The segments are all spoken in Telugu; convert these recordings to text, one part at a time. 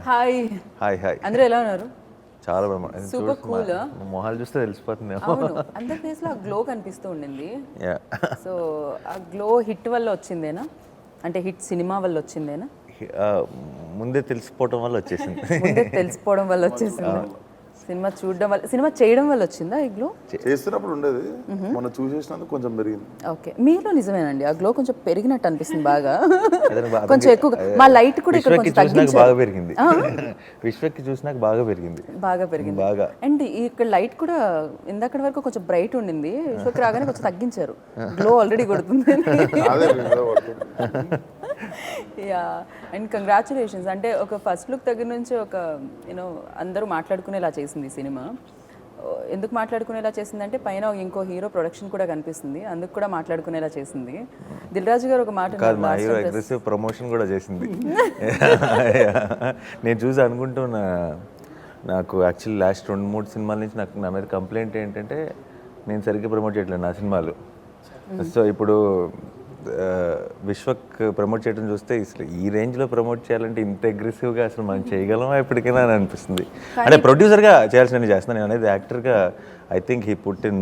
హాయ్ హాయ్ హాయ్ అందరూ ఎలా ఉన్నారు? చాలా సూపర్ కూల్. మొహాలు చూస్తే తెలిసిపోతుంది. అవును, అందరి ఫేస్ లో ఆ గ్లో కనిపిస్తూ ఉండింది. సో ఆ గ్లో హిట్ వల్ల వచ్చిందేనా, అంటే హిట్ సినిమా వల్ల వచ్చిందేనా? ముందే తెలిసిపోవటం వల్ల వచ్చేసింది. ముందే తెలిసిపోవడం వల్ల వచ్చేసింది. సినిమా చూడడం వల్ల, సినిమా చేయడం వల్ల వచ్చిందా ఈ గ్లో? చేస్తున్నప్పుడు ఉండేది, మొన్న చూసేసినందుకు కొంచెం పెరిగింది. ఓకే, మీలో నిజమేనండి, ఆ గ్లో కొంచెం పెరిగినట్టు అనిపిస్తుంది బాగా. కొంచెం ఎక్కువ మా లైట్ కూడా ఇక్కడ కొంచెం తగ్గించారు. బాగా పెరిగింది. విశ్వకి చూసినాక బాగా పెరిగింది. బాగా పెరిగింది బాగా. అండ్ ఇక్కడ లైట్ కూడా ఇందాక వరకు కొంచెం బ్రైట్ ఉండింది, విశ్వకి రాగానే కొంచెం తగ్గించారు. గ్లో ఆల్రెడీ కొడుతుంది. Yeah, and congratulations. అంటే ఒక ఫస్ట్ లుక్ దగ్గర నుంచి ఒక యూనో అందరూ మాట్లాడుకునేలా చేసింది ఈ సినిమా. ఎందుకు మాట్లాడుకునేలా చేసిందంటే పైన ఇంకో హీరో ప్రొడక్షన్ కూడా కనిపిస్తుంది, అందుకు కూడా మాట్లాడుకునేలా చేసింది. దిల్ రాజు గారు ఒక మాట హీరో అగ్రెసివ్ ప్రమోషన్ కూడా చేసింది. నేను చూసి అనుకుంటున్నా, నాకు యాక్చువల్లీ లాస్ట్ 2-3 సినిమాల నుంచి నాకు నా మీద కంప్లైంట్ ఏంటంటే నేను సరిగ్గా ప్రమోట్ చేయట్లేదు నా సినిమాలు. సో ఇప్పుడు విశ్వక్ ప్రమోట్ చేయడం చూస్తే అసలు ఈ రేంజ్లో ప్రమోట్ చేయాలంటే ఇంత అగ్రెసివ్గా అసలు మనం చేయగలమా ఎప్పటికైనా అని అనిపిస్తుంది. అంటే ప్రొడ్యూసర్గా చేయాల్సిన చేస్తున్నాను, నేను అనేది యాక్టర్గా I think he put in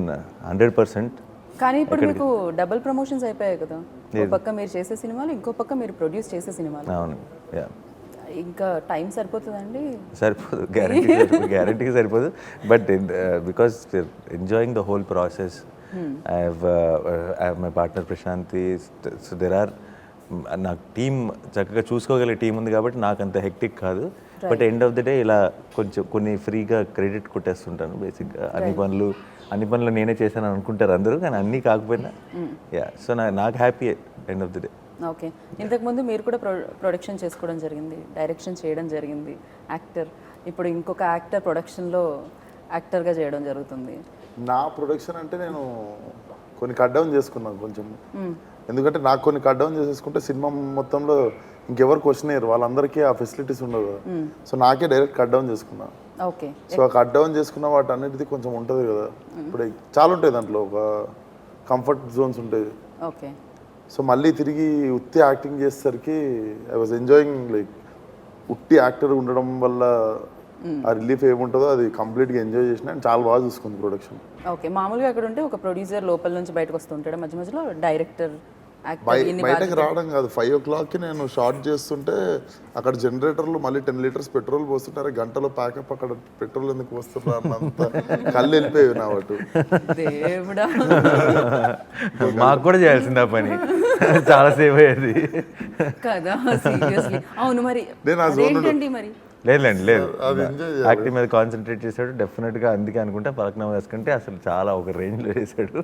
100%. కానీ ఇప్పుడు మీకు డబుల్ ప్రమోషన్స్ అయిపోయాయి కదా, ఒక పక్క మీరు చేసే సినిమాలు, ఇంకో పక్క మీరు ప్రొడ్యూస్ చేసే సినిమాలు. అవును, ఇంకా టైం సరిపోతుందండి? సరిపోదు, గ్యారంటీగా సరిపోదు. But because enjoying the whole process. I have my partner Prashanti, so there are నాకు టీమ్ చక్కగా చూసుకోగలిగే టీం ఉంది కాబట్టి నాకు అంత హెక్టిక్ కాదు. But end of the day ఇలా కొంచెం కొన్ని ఫ్రీగా క్రెడిట్ కొట్టేస్తుంటాను బేసిక్గా. అన్ని పనులు నేనే చేశాను అనుకుంటారు అందరూ, కానీ అన్నీ కాకపోయినా సో నాకు happy end of the day. Okay, ఇంతకుముందు మీరు కూడా ప్రొడక్షన్ చేసుకోవడం జరిగింది, డైరెక్షన్ చేయడం జరిగింది, యాక్టర్. ఇప్పుడు ఇంకొక యాక్టర్ ప్రొడక్షన్లో యాక్టర్గా చేయడం జరుగుతుంది. నా ప్రొడక్షన్ అంటే నేను కొన్ని కట్ డౌన్ చేసుకున్నాను కొంచెం, ఎందుకంటే నాకు కొన్ని కట్ డౌన్ చేసేసుకుంటే సినిమా మొత్తంలో ఇంకెవరు క్వశ్చన్ అయ్యారు, వాళ్ళందరికీ ఆ ఫెసిలిటీస్ ఉండవు కదా. సో నాకే డైరెక్ట్ కట్ డౌన్ చేసుకున్నా. ఓకే, సో ఆ కట్ డౌన్ చేసుకున్న వాటి అన్నిటిది కొంచెం ఉంటుంది కదా, ఇప్పుడు చాలా ఉంటాయి దాంట్లో, ఒక కంఫర్ట్ జోన్స్ ఉంటాయి. ఓకే, సో మళ్ళీ తిరిగి ఉత్తి యాక్టింగ్ చేసేసరికి ఐ వాజ్ ఎంజాయింగ్, లైక్ ఉట్టి యాక్టర్ ఉండడం వల్ల ఆ రిలీఫ్ ఏముంటుందో అది కంప్లీట్గా ఎంజాయ్ చేసిన అండ్ చాలా బాగా చూసుకుంది ప్రొడక్షన్. ఓకే, మామూలుగా అక్కడ ఉంటే ఒక ప్రొడ్యూసర్ లోపల నుంచి బయటకు వస్తుంటాడు, మధ్య మధ్యలో డైరెక్టర్ బయటకు రావడం కాదు. 5 o'clockకి నేను షార్ట్ చేస్తుంటే అక్కడ జనరేటర్లు మళ్ళీ 10 liters పెట్రోల్ పోస్తుంటారు, గంటలో ప్యాకప్, అక్కడ పెట్రోల్ ఎందుకు వస్తున్నా అన్నంత కళ్ళు వెళ్ళిపోయావు నా వాటు. దేవుడా, మాకు కూడా చేయాల్సింది ఆ పని, చాలా సేవ్ అయ్యేది కదా. సీరియస్లీ, అవును. మరి ఏంటండి మరి? లేదు, యాక్టింగ్ మీద కాన్సన్ట్రేట్ చేశాడు డెఫినెట్గా. అందుకే అనుకుంటే పలక్నామా వేసుకుంటే అసలు చాలా ఒక రేంజ్లో వేసాడు.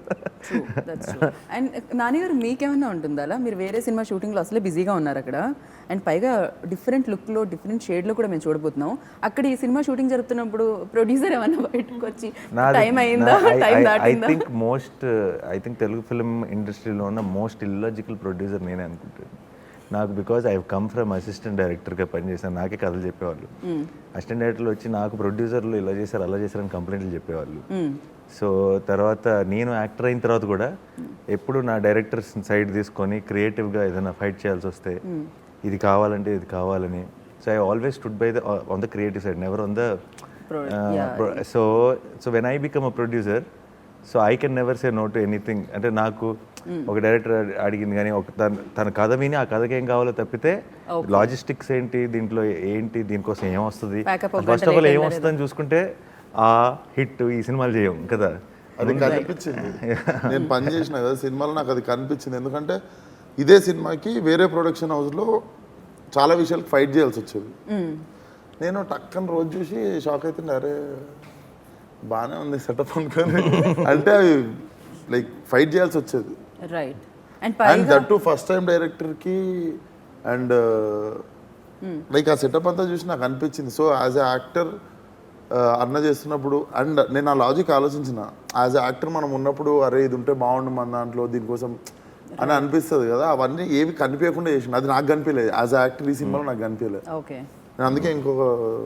అండ్ నాని గారు, మీకేమన్నా ఉంటుందా అలా? మీరు వేరే సినిమా షూటింగ్లో అసలే బిజీగా ఉన్నారు అక్కడ, అండ్ పైగా డిఫరెంట్ లుక్లో డిఫరెంట్ షేడ్లో కూడా మేము చూడబోతున్నాం. అక్కడ ఈ సినిమా షూటింగ్ జరుగుతున్నప్పుడు ప్రొడ్యూసర్ ఏమన్నా బయటకు వచ్చి టైం అయిందా, టైం దాటిందా? ఐ థింక్ తెలుగు ఫిల్మ్ ఇండస్ట్రీలో ఉన్న మోస్ట్ ఇల్లాజికల్ ప్రొడ్యూసర్ నేనే అనుకుంటాను. నాకు because I come from assistant డైరెక్టర్గా పనిచేశాను, నాకే కథలు చెప్పేవాళ్ళు. అసిస్టెంట్ డైరెక్టర్లు వచ్చి నాకు ప్రొడ్యూసర్లు ఇలా చేశారు అలా చేశారని కంప్లైంట్లు చెప్పేవాళ్ళు. సో తర్వాత నేను యాక్టర్ అయిన తర్వాత కూడా ఎప్పుడు నా డైరెక్టర్ సైడ్ తీసుకొని క్రియేటివ్గా ఏదైనా ఫైట్ చేయాల్సి వస్తే ఇది కావాలంటే ఇది కావాలని, so I always stood by on the creative side, never on the so when I become a producer, so I can never say no to anything. అంటే నాకు ఒక డైరెక్టర్ అడిగింది కానీ తన కథ విని ఆ కథకి ఏం కావాలో తప్పితే లాజిస్టిక్స్ ఏంటి, దీంట్లో ఏంటి, దీనికోసం ఏమొస్తుంది, ఫస్ట్ ఆఫ్ ఆల్ ఏమొస్తుందని చూసుకుంటే ఆ హిట్ ఈ సినిమాలు చేయం కదా. అది కనిపించింది, నేను పని చేసిన కదా సినిమాలో, నాకు అది కనిపించింది. ఎందుకంటే ఇదే సినిమాకి వేరే ప్రొడక్షన్ హౌస్లో చాలా విషయాలకు ఫైట్ చేయాల్సి వచ్చేది. నేను టక్కన రోజు చూసి షాక్ అవుతుండే, అరే బాగానే ఉంది సెటప్ అనుకొని, అంటే అవి లైక్ ఫైట్ చేయాల్సి వచ్చేది. Right, and that to first time డైరెక్టర్కి, అండ్ లైక్ ఆ సెటప్ అంతా చూసి నాకు అనిపించింది. సో యాజ్ ఎ యాక్టర్ అన్న చేస్తున్నప్పుడు, అండ్ నేను ఆ లాజిక్ ఆలోచించిన, యాజ్ ఎ యాక్టర్ మనం ఉన్నప్పుడు అరే ఇది ఉంటే బాగుండు మన దాంట్లో దీనికోసం అని అనిపిస్తుంది కదా. అవన్నీ ఏవి కనిపించకుండా చేసిన, అది నాకు కనిపించలేదు యాజ్ ఎ యాక్టర్, ఈ సినిమాలో నాకు కనిపించలేదు. ఓకే, నేను అందుకే ఇంకొక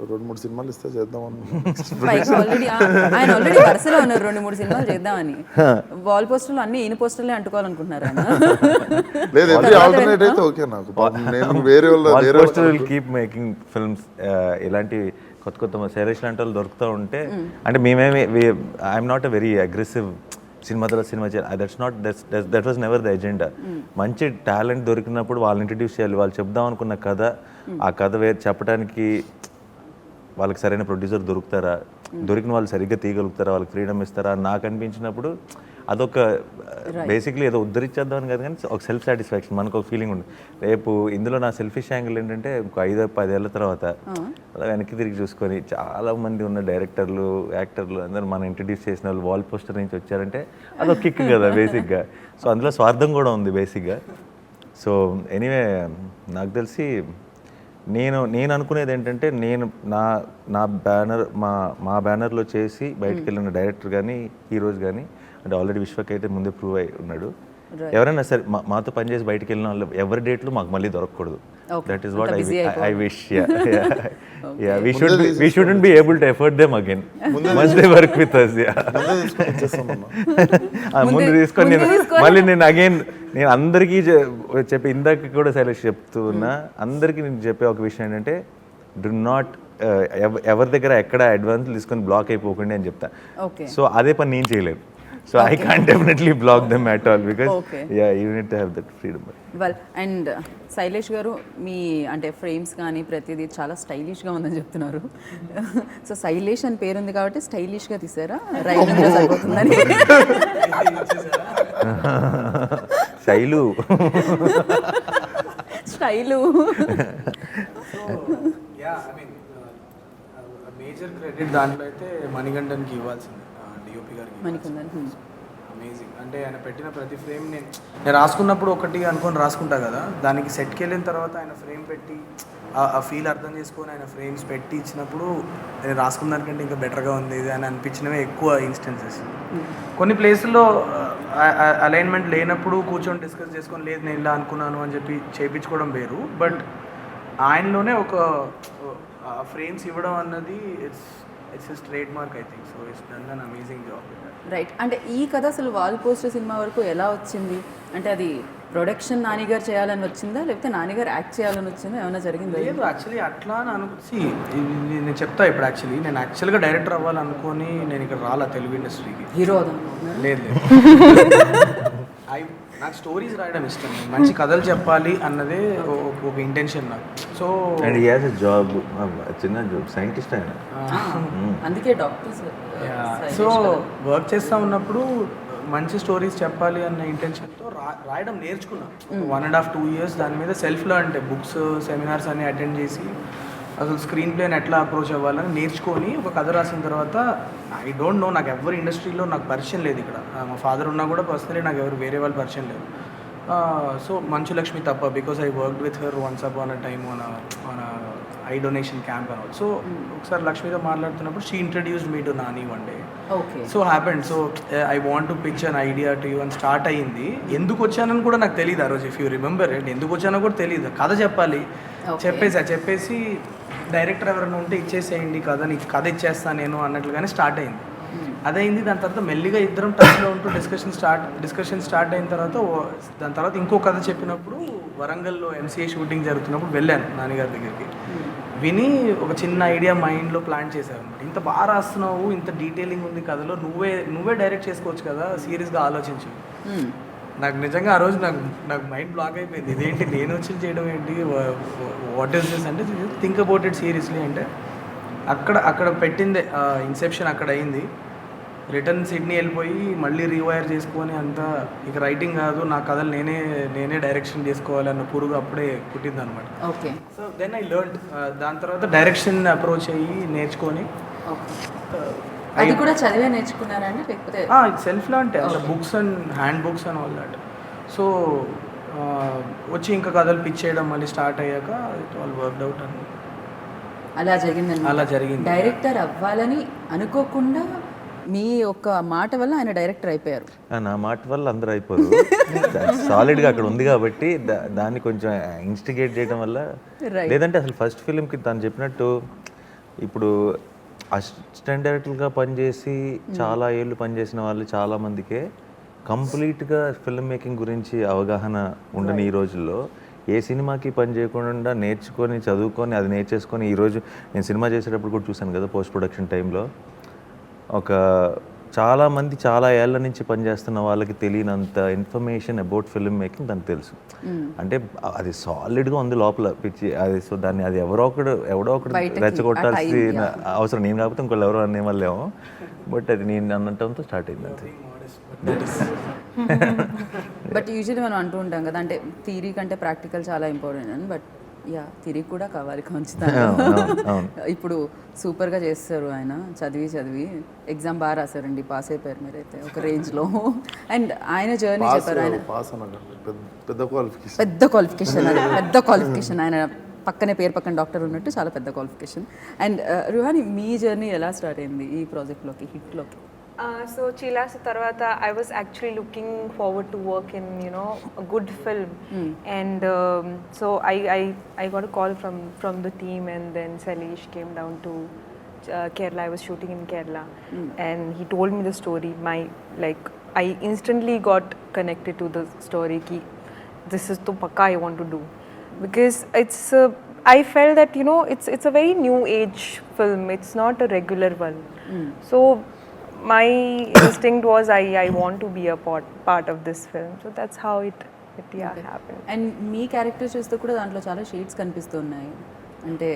2-3 సినిమాలు ఇస్తే చేద్దాం అనుకున్నాను. పైగా ఆల్రెడీ ఆయన ఆల్రెడీ వరుసలో ఉన్నారు 2-3 సినిమాలు చేద్దామని. వాల్ పోస్టర్లు అన్ని ఈయన పోస్టర్లే అంటుకోవాలనుకుంటున్నారు ఆయన. లేదు ఎవ్రీ ఆల్టర్నేట్ అయితే ఓకే నాకు. నేను వేరే poster will keep making films. ఇలాంటి కొత్త కొత్త శైలేష్ లాంటి వాళ్ళు దొరుకుతూ ఉంటే, అంటే మేమేమి I'm not a very aggressive cinema చేయాలి, that was never the agenda. మంచి టాలెంట్ దొరికినప్పుడు వాళ్ళని ఇంట్రడ్యూస్ చేయాలి. వాళ్ళు చెప్దాం అనుకున్న కథ, ఆ కథ చెప్పడానికి వాళ్ళకి సరైన ప్రొడ్యూసర్ దొరుకుతారా, దొరికిన వాళ్ళు సరిగ్గా తీయగలుగుతారా, వాళ్ళకి ఫ్రీడమ్ ఇస్తారా నాకు అనిపించినప్పుడు అదొక బేసిక్లీ ఏదో ఉద్ధరించేద్దామని కాదు, కానీ ఒక సెల్ఫ్ సాటిస్ఫాక్షన్, మనకు ఒక ఫీలింగ్ ఉంది. రేపు ఇందులో నా సెల్ఫిష్ యాంగిల్ ఏంటంటే, ఇంకో 5-10 ఏళ్ళ తర్వాత అలా వెనక్కి తిరిగి చూసుకొని చాలా మంది ఉన్న డైరెక్టర్లు, యాక్టర్లు అందరూ మనం ఇంట్రడ్యూస్ చేసిన వాళ్ళు వాల్ పోస్టర్ నుంచి వచ్చారంటే అదొక కిక్ కదా బేసిక్గా. సో అందులో స్వార్థం కూడా ఉంది బేసిక్గా. సో ఎనీవే, నాకు తెలిసి నేను అనుకునేది ఏంటంటే, నేను నా బ్యానర్ మా బ్యానర్లో చేసి బయటకు వెళ్ళిన డైరెక్టర్ కానీ హీరోస్ కానీ, అంటే ఆల్రెడీ విశ్వక్ అయితే ముందే ప్రూవ్ అయి ఉన్నాడు, ఎవరైనా సరే మాతో పనిచేసి బయటకు వెళ్ళిన వాళ్ళు ఎవరి డేట్లు మాకు మళ్ళీ దొరకకూడదు. That is what I wish. We shouldn't be able to afford them again once they work with us. ముందు తీసుకొని మళ్ళీ నేను అగైన్ నేను అందరికీ చెప్పి, ఇందాక కూడా శైలేష్ చెప్తున్నా, అందరికీ నేను చెప్పే ఒక విషయం ఏంటంటే, డు నాట్ ఎవరి దగ్గర ఎక్కడ అడ్వాన్స్ తీసుకొని బ్లాక్ అయిపోకండి అని చెప్తా. సో అదే పని నేను చేయలేదు. So I can't definitely block them at all, because you need to have that freedom. Well, and Shailesh గారు, మీ అంటే ఫ్రేమ్స్ కానీ ప్రతిదీ చాలా స్టైలిష్గా ఉందని చెప్తున్నారు. సో శైలేష్ అని పేరుంది కాబట్టి స్టైలిష్గా తీసారా, రైటింగ్గా సరిపోతుందని? శైలు స్టైలు. మేజర్ క్రెడిట్ దాంట్లో అయితే మణికంఠన్కి ఇవ్వాల్సింది, డిఓపి గారికి. అమేజింగ్. అంటే ఆయన పెట్టిన ప్రతి ఫ్రేమ్ నేను రాసుకున్నప్పుడు ఒకటి అనుకొని రాసుకుంటా కదా, దానికి సెట్కి వెళ్ళిన తర్వాత ఆయన ఫ్రేమ్ పెట్టి ఆ ఫీల్ అర్థం చేసుకొని ఆయన ఫ్రేమ్స్ పెట్టి ఇచ్చినప్పుడు నేను రాసుకున్న దానికంటే ఇంకా బెటర్గా ఉంది ఇది అని అనిపించినవే ఎక్కువ ఇన్స్టెన్సెస్. కొన్ని ప్లేసుల్లో అలైన్మెంట్ లేనప్పుడు కూర్చొని డిస్కస్ చేసుకొని, లేదు నేను ఇలా అనుకున్నాను అని చెప్పి చేయించుకోవడం వేరు, బట్ ఆయనలోనే ఒక ఫ్రేమ్స్ ఇవ్వడం అన్నది it's his trade mark I think. So it's done an amazing job. Right. అంటే ఈ కథ అసలు వాల్ పోస్టర్ సినిమా వరకు ఎలా వచ్చింది? అంటే అది ప్రొడక్షన్ నానిగారు చేయాలని వచ్చిందా, లేకపోతే నానిగారు యాక్ట్ చేయాలని వచ్చిందా, ఏమైనా జరిగిందా? లేదు, యాక్చువల్లీ అట్లా అని నేను చెప్తా. ఇప్పుడు యాక్చువల్లీ నేను యాక్చువల్గా డైరెక్టర్ అవ్వాలనుకొని నేను ఇక్కడ రాలా తెలుగు ఇండస్ట్రీకి. హీరో లేదు నాకు స్టోరీస్ రాయడం ఇష్టం, మంచి కథలు చెప్పాలి అన్నదే ఒక ఇంటెన్షన్ నాకు. So and he has a job, చిన్న జాబ్, సైంటిస్ట్ ఆయన. అందుకే డాక్టర్స్. సో వర్క్ చేస్తూ ఉన్నప్పుడు మంచి స్టోరీస్ చెప్పాలి అన్న ఇంటెన్షన్తో రాయడం నేర్చుకున్నాను. 1.5-2 years దాని మీద సెల్ఫ్లో, అంటే బుక్స్, సెమినార్స్ అన్ని అటెండ్ చేసి అసలు స్క్రీన్ ప్లేని ఎట్లా అప్రోచ్ అవ్వాలని నేర్చుకొని ఒక కథ రాసిన తర్వాత, ఐ డోంట్ నో, నాకు ఎవరి ఇండస్ట్రీలో నాకు పరిచయం లేదు ఇక్కడ. మా ఫాదర్ ఉన్నా కూడా పర్సనలీ నాకు ఎవరు వేరే వాళ్ళు పరిచయం లేదు. సో మంచు లక్ష్మి తప్ప, because I worked with her once upon a time on eye donation camp అనమాట. సో ఒకసారి లక్ష్మితో మాట్లాడుతున్నప్పుడు she introduced me to Nani one day. So happened. So I want to pitch an idea to you అని స్టార్ట్ అయ్యింది. ఎందుకు వచ్చానని కూడా నాకు తెలియదు ఆ రోజు. ఇఫ్ యూ రిమెంబర్ ఇట్, ఎందుకు వచ్చానో కూడా తెలియదు. కథ చెప్పాలి, చెప్పేసి డైరెక్టర్ ఎవరైనా ఉంటే ఇచ్చేసేయండి కథ, నీకు కథ ఇచ్చేస్తాను నేను అన్నట్లుగానే స్టార్ట్ అయింది. అదైంది. దాని తర్వాత మెల్లిగా ఇద్దరం టచ్లో ఉంటూ డిస్కషన్ స్టార్ట్ అయిన తర్వాత, దాని తర్వాత ఇంకో కథ చెప్పినప్పుడు వరంగల్లో MCA షూటింగ్ జరుగుతున్నప్పుడు వెళ్ళాను నాన్నగారి దగ్గరికి. విని ఒక చిన్న ఐడియా మైండ్లో ప్లాన్ చేశారు అనమాట. ఇంత బాగా రాస్తున్నావు, ఇంత డీటెయిలింగ్ ఉంది కథలో, నువ్వే డైరెక్ట్ చేసుకోవచ్చు కదా, సీరియస్గా ఆలోచించు. నాకు నిజంగా ఆ రోజు నాకు మైండ్ బ్లాక్ అయిపోయింది. ఇదేంటి నేను వచ్చి చేయడం ఏంటి, వాట్ ఈస్ దిస్ అంటే, థింక్ అబౌట్ ఇట్ సీరియస్లీ అంటే అక్కడ పెట్టిందే ఇన్సెప్షన్ అక్కడ అయింది. రిటర్న్ సిడ్నీ వెళ్ళిపోయి మళ్ళీ రీవైర్ చేసుకొని అంతా ఇక రైటింగ్ కాదు, నా కథలు నేనే డైరెక్షన్ చేసుకోవాలి అన్న పురుగు అప్పుడే పుట్టింది అనమాట. Okay. So then I learned. దాని తర్వాత డైరెక్షన్ అప్రోచ్ అయ్యి నేర్చుకొని, అది కూడా చదివే నేర్చుకున్నారండి లేకపోతే సెల్ఫ్లో అంటే books and hand books and all that. So వచ్చి ఇంకా కథలు పిచ్ చేయడం మళ్ళీ స్టార్ట్ అయ్యాక ఇట్ ఆల్ వర్క్డ్ అవుట్ అని అలా జరిగింది. అలా జరిగింది. డైరెక్టర్ అవ్వాలని అనుకోకుండా మీ ఒక్క మాట వల్ల ఆయన డైరెక్టర్ అయిపోయారు. నా మాట వల్ల అందరూ అయిపోరు. సాలిడ్గా అక్కడ ఉంది కాబట్టి దాన్ని కొంచెం ఇన్స్టిగేట్ చేయడం వల్ల. లేదంటే అసలు ఫస్ట్ ఫిలింకి తను చెప్పినట్టు ఇప్పుడు అసిస్టెంట్ డైరెక్టర్గా పనిచేసి చాలా ఏళ్ళు పనిచేసిన వాళ్ళు చాలామందికే కంప్లీట్గా ఫిల్మ్ మేకింగ్ గురించి అవగాహన ఉండని ఈ రోజుల్లో ఏ సినిమాకి పని చేయకుండా నేర్చుకొని చదువుకొని అది నేర్చేసుకొని ఈరోజు నేను సినిమా చేసేటప్పుడు కూడా చూశాను కదా పోస్ట్ ప్రొడక్షన్ టైంలో చాలామంది చాలా ఏళ్ళ నుంచి పనిచేస్తున్న వాళ్ళకి తెలియనంత ఇన్ఫర్మేషన్ అబౌట్ ఫిల్మ్ మేకింగ్ దానికి తెలుసు. అంటే అది సాలిడ్గా ఉంది లోపల పిచ్చి అది. సో దాన్ని అది ఎవడో ఒకడు రెచ్చగొట్టాల్సిన అవసరం నేను కాకపోతే ఇంకోళ్ళు ఎవరో అనే వాళ్ళేమో. బట్ అది నేను అన్నటంతో స్టార్ట్ అయింది అంతే. బట్ యూజువల్లీ మనం అంటూ ఉంటాం కదా, అంటే థియరీ కంటే ప్రాక్టికల్ చాలా ఇంపార్టెంట్ అని. బట్ యా, థియరీ కూడా కావాలి ఖచ్చితంగా. ఇప్పుడు సూపర్గా చేస్తారు ఆయన, చదివి ఎగ్జామ్ బాగా రాశారండి, పాస్ అయిపోయారు మీరైతే ఒక రేంజ్లో. అండ్ ఆయన జర్నీ చెప్పారు. ఆయన పెద్ద క్వాలిఫికేషన్ ఆయన పక్కనే పేరు పక్కన డాక్టర్ ఉన్నట్టు చాలా పెద్ద qualification. And Ruhani, me journey ఎలా స్టార్ట్ అయింది ఈ ప్రాజెక్ట్లోకి, హిట్లోకి? So Chilas Tarvata, I was actually looking forward to work in, a good film. And so I got a call from the team, and then Salish came down to Kerala. I was shooting in Kerala, and he told me the story. I instantly got connected to the story. Ki this is to pakka I want to do, because I felt that it's a very new age film. It's not a regular one. So my instinct was I want to be a part of this film. So that's how it happened. And me character చూస్తే కూడా దాంట్లో చాలా షేడ్స్ కనిపిస్తున్నాయి. అంటే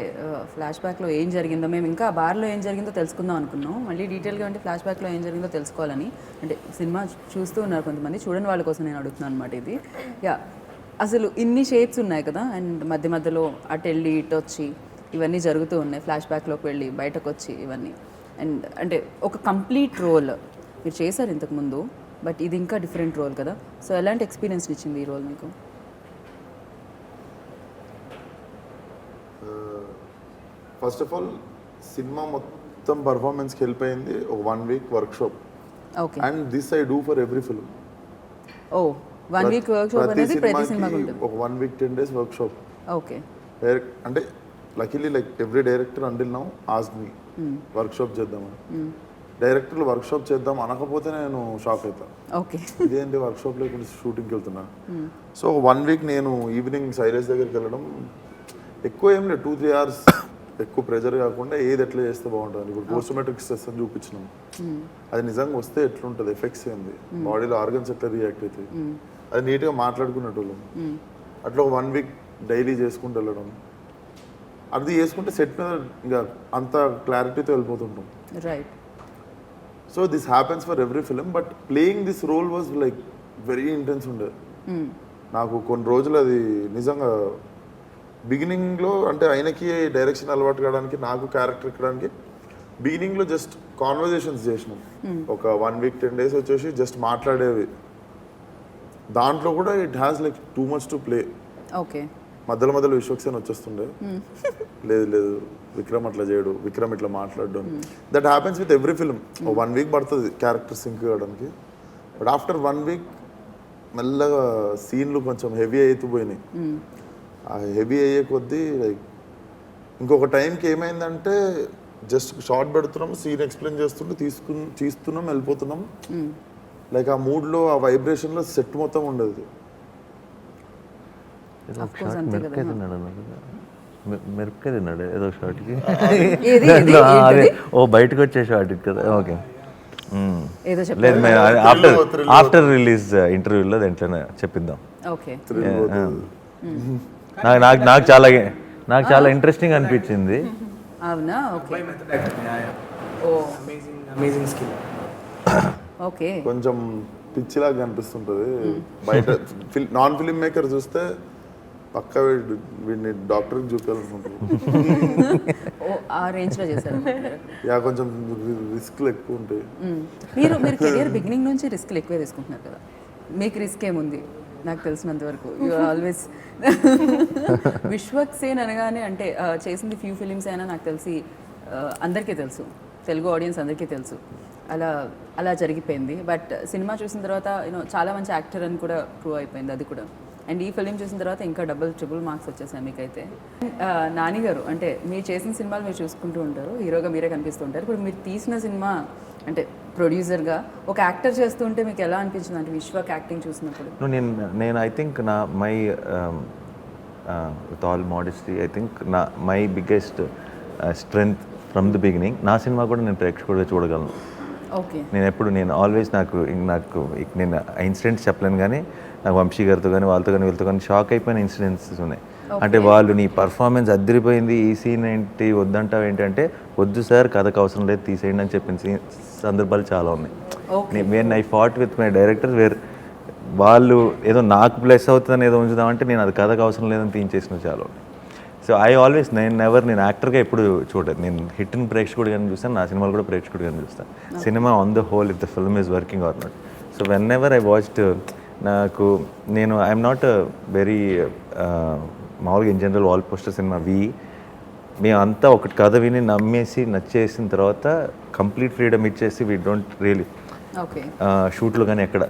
ఫ్లాష్ బ్యాక్లో ఏం జరిగిందో, మేము ఇంకా బార్లో ఏం జరిగిందో తెలుసుకుందాం అనుకున్నాం. మళ్ళీ డీటెయిల్గా అంటే ఫ్లాష్ బ్యాక్లో ఏం జరిగిందో తెలుసుకోవాలని. అంటే సినిమా చూస్తూ ఉన్నారు కొంతమంది, చూడని వాళ్ళ కోసం నేను అడుగుతున్నాను అనమాట ఇది. యా, అసలు ఇన్ని షేడ్స్ ఉన్నాయి కదా, అండ్ మధ్యలో అటు వెళ్ళి ఇటు వచ్చి ఇవన్నీ జరుగుతూ ఉన్నాయి. ఫ్లాష్ బ్యాక్లోకి వెళ్ళి బయటకు వచ్చి ఇవన్నీ. అండ్ అంటే ఒక కంప్లీట్ రోల్ మీరు చేశారు ఇంతకుముందు, బట్ ఇది ఇంకా డిఫరెంట్ రోల్ కదా. సో ఎలాంటి ఎక్స్పీరియన్స్ ఇచ్చింది ఈ రోల్ మీకు? ఫస్ట్ ఆఫ్ ఆల్ సినిమా మొత్తం పర్ఫార్మెన్స్కి వెళ్ళిపోయింది ఒక 1 week workshop. Okay. And this I do for every film. ఓ 1 week వర్క్షాప్ అనేది ప్రతి సినిమాకి ఉంటుంది. ఒక 1 week 10 days వర్క్షాప్. ఓకే. అంటే luckily every director until now asked me workshop చేద్దామని. డైరెక్టర్లు వర్క్షాప్ చేద్దాం అనకపోతే నేను షాక్ అవుతాను. ఓకే. ఇదేంటి వర్క్షాప్లో ఇప్పుడు షూటింగ్కి వెళ్తున్నా. సో 1 week నేను ఈవినింగ్ సైరస్ దగ్గరికి వెళ్ళడం, ఎక్కువ ఏం లేదు 2-3 hours, ఎక్కువ ప్రెజర్ కాకుండా ఏది ఎట్లా చేస్తే బాగుంటుంది. ఇప్పుడు పోస్టోమెట్రిక్ స్ట్రెస్ అని చూపించినాం, అది నిజంగా వస్తే ఎట్లుంటుంది, ఎఫెక్ట్స్ ఏంది, బాడీలో ఆర్గన్స్ ఎట్లా రియాక్ట్ అవుతాయి, అది నీట్గా మాట్లాడుకునేటోళ్ళం. అట్లా ఒక 1 week డైలీ చేసుకుంటూ వెళ్ళడం, అది చేసుకుంటే సెట్ మీద ఇంకా అంత క్లారిటీతో వెళ్ళిపోతుంటాం. Right. So this happens for every film, but playing this role was very intense ఉండే. నాకు కొన్ని రోజులు అది నిజంగా బిగినింగ్లో, అంటే ఆయనకి డైరెక్షన్ అలవాటు కావడానికి నాకు క్యారెక్టర్ ఎక్కడానికి బిగినింగ్లో జస్ట్ కాన్వర్జేషన్స్ చేసినాం. ఒక 1 week 10 days వచ్చేసి జస్ట్ మాట్లాడేవి. దాంట్లో కూడా it has too much to play. Okay. మధ్యలో విశ్వక్సేన్ వచ్చేస్తుండే, లేదు విక్రమ్ అట్లా చేయడు, విక్రమ్ ఇట్లా మాట్లాడడం. That happens with every film. 1 week పడుతుంది క్యారెక్టర్ సింక్ కావడానికి. బట్ ఆఫ్టర్ 1 week మెల్లగా సీన్లు కొంచెం హెవీ అవుతూ పోయినాయి. ఆ హెవీ అయ్యే కొద్దీ ఇంకొక టైంకి ఏమైందంటే జస్ట్ షార్ట్ పెడుతున్నాం, సీన్ ఎక్స్ప్లెయిన్ చేస్తుంటే తీస్తున్నాం, వెళ్ళిపోతున్నాం. ఆ మూడ్లో, ఆ వైబ్రేషన్లో సెట్ మొత్తం ఉండదు. మిరపకాయ తిన్నాడు ఏదో షార్ట్కి, అదే ఓ బయటకు వచ్చే షార్ట్ కదా. ఓకే. ఏదో లేదు, ఆఫ్టర్ రిలీజ్ ఇంటర్వ్యూలో దేంట్లోనే చెప్పిద్దాం. ఓకే. నాకు చాలా ఇంట్రెస్టింగ్ అనిపించింది. అవునా? ఓకే. Amazing skill. ఓకే. కొంచెం పిచ్చిలాగా కనిపిస్తుంటుంది బయట. నాన్ ఫిల్మ్ మేకర్ చూస్తే పక్కా వీడిని డాక్టర్కి చూపించాలనుకుంటారు. ఆ రేంజ్లో చేశారు. యా, కొంచెం రిస్క్లు ఎక్కువ ఉంటాయి. మీరు కెరియర్ బిగినింగ్ నుంచి రిస్క్లు ఎక్కువే తీసుకుంటున్నారు కదా. మీకు రిస్క్ ఏముంది నాకు తెలిసినంత వరకు? యు ఆల్వేస్ విశ్వక్సేన్ అనగానే అంటే చేసింది ఫ్యూ ఫిలిమ్స్ అయినా నాకు తెలిసి అందరికీ తెలుసు, తెలుగు ఆడియన్స్ అందరికీ తెలుసు. అలా అలా జరిగిపోయింది. బట్ సినిమా చూసిన తర్వాత చాలా మంచి యాక్టర్ అని కూడా ప్రూవ్ అయిపోయింది అది కూడా. అండ్ ఈ ఫిలిం చూసిన తర్వాత ఇంకా ట్రిపుల్ మార్క్స్ వచ్చేసాయి మీకైతే. నాని గారు, అంటే మీరు చేసిన సినిమాలు మీరు చూసుకుంటూ ఉంటారు, హీరోగా మీరే కనిపిస్తూ ఉంటారు. ఇప్పుడు మీరు తీసిన సినిమా అంటే ప్రొడ్యూసర్గా ఒక యాక్టర్ చేస్తుంటే మీకు ఎలా అనిపించింది, అంటే విశ్వక్ యాక్టింగ్ చూసినప్పుడు? నేను I think my with all modesty I think my biggest strength from the beginning, నా సినిమా కూడా నేను ప్రేక్షకుడిగా చూడగలను. ఓకే. నేను ఆల్వేస్ నాకు నేను ఇన్సిడెంట్స్ చెప్పలేను, కానీ నాకు వంశీ గారితో కానీ వాళ్ళతో కానీ వీళ్ళతో కానీ షాక్ అయిపోయిన ఇన్సిడెంట్స్ ఉన్నాయి. అంటే వాళ్ళు నీ పర్ఫార్మెన్స్ అద్దరిపోయింది, ఈ సీన్ ఏంటి వద్దంటావు ఏంటంటే, వద్దు సార్ కథకు అవసరం లేదు తీసేయండి అని చెప్పిన సందర్భాలు చాలా ఉన్నాయి. When I fought with my directors where వాళ్ళు ఏదో నాకు ప్లస్ అవుతుందని ఏదో ఉంచుదామంటే నేను అది కథకు అవసరం లేదని తీయించేసిన చాలా ఉన్నాయి. సో ఐ ఆల్వేస్ నేను యాక్టర్గా ఎప్పుడు చూడలేదు, నేను హిట్ని ప్రేక్షకుడిగానే చూస్తాను, నా సినిమాలు కూడా ప్రేక్షకుడిగానే చూస్తాను. Cinema on the whole if the film is working or not. So when ever I watched, నేను ఐఎమ్ నాట్ వెరీ మామూలుగా in general wall poster cinema మేమంతా ఒకటి కథ విని నమ్మేసి నచ్చేసిన తర్వాత కంప్లీట్ ఫ్రీడమ్ ఇచ్చేసి వీ డోంట్ రియలీ షూట్లో కానీ ఎక్కడ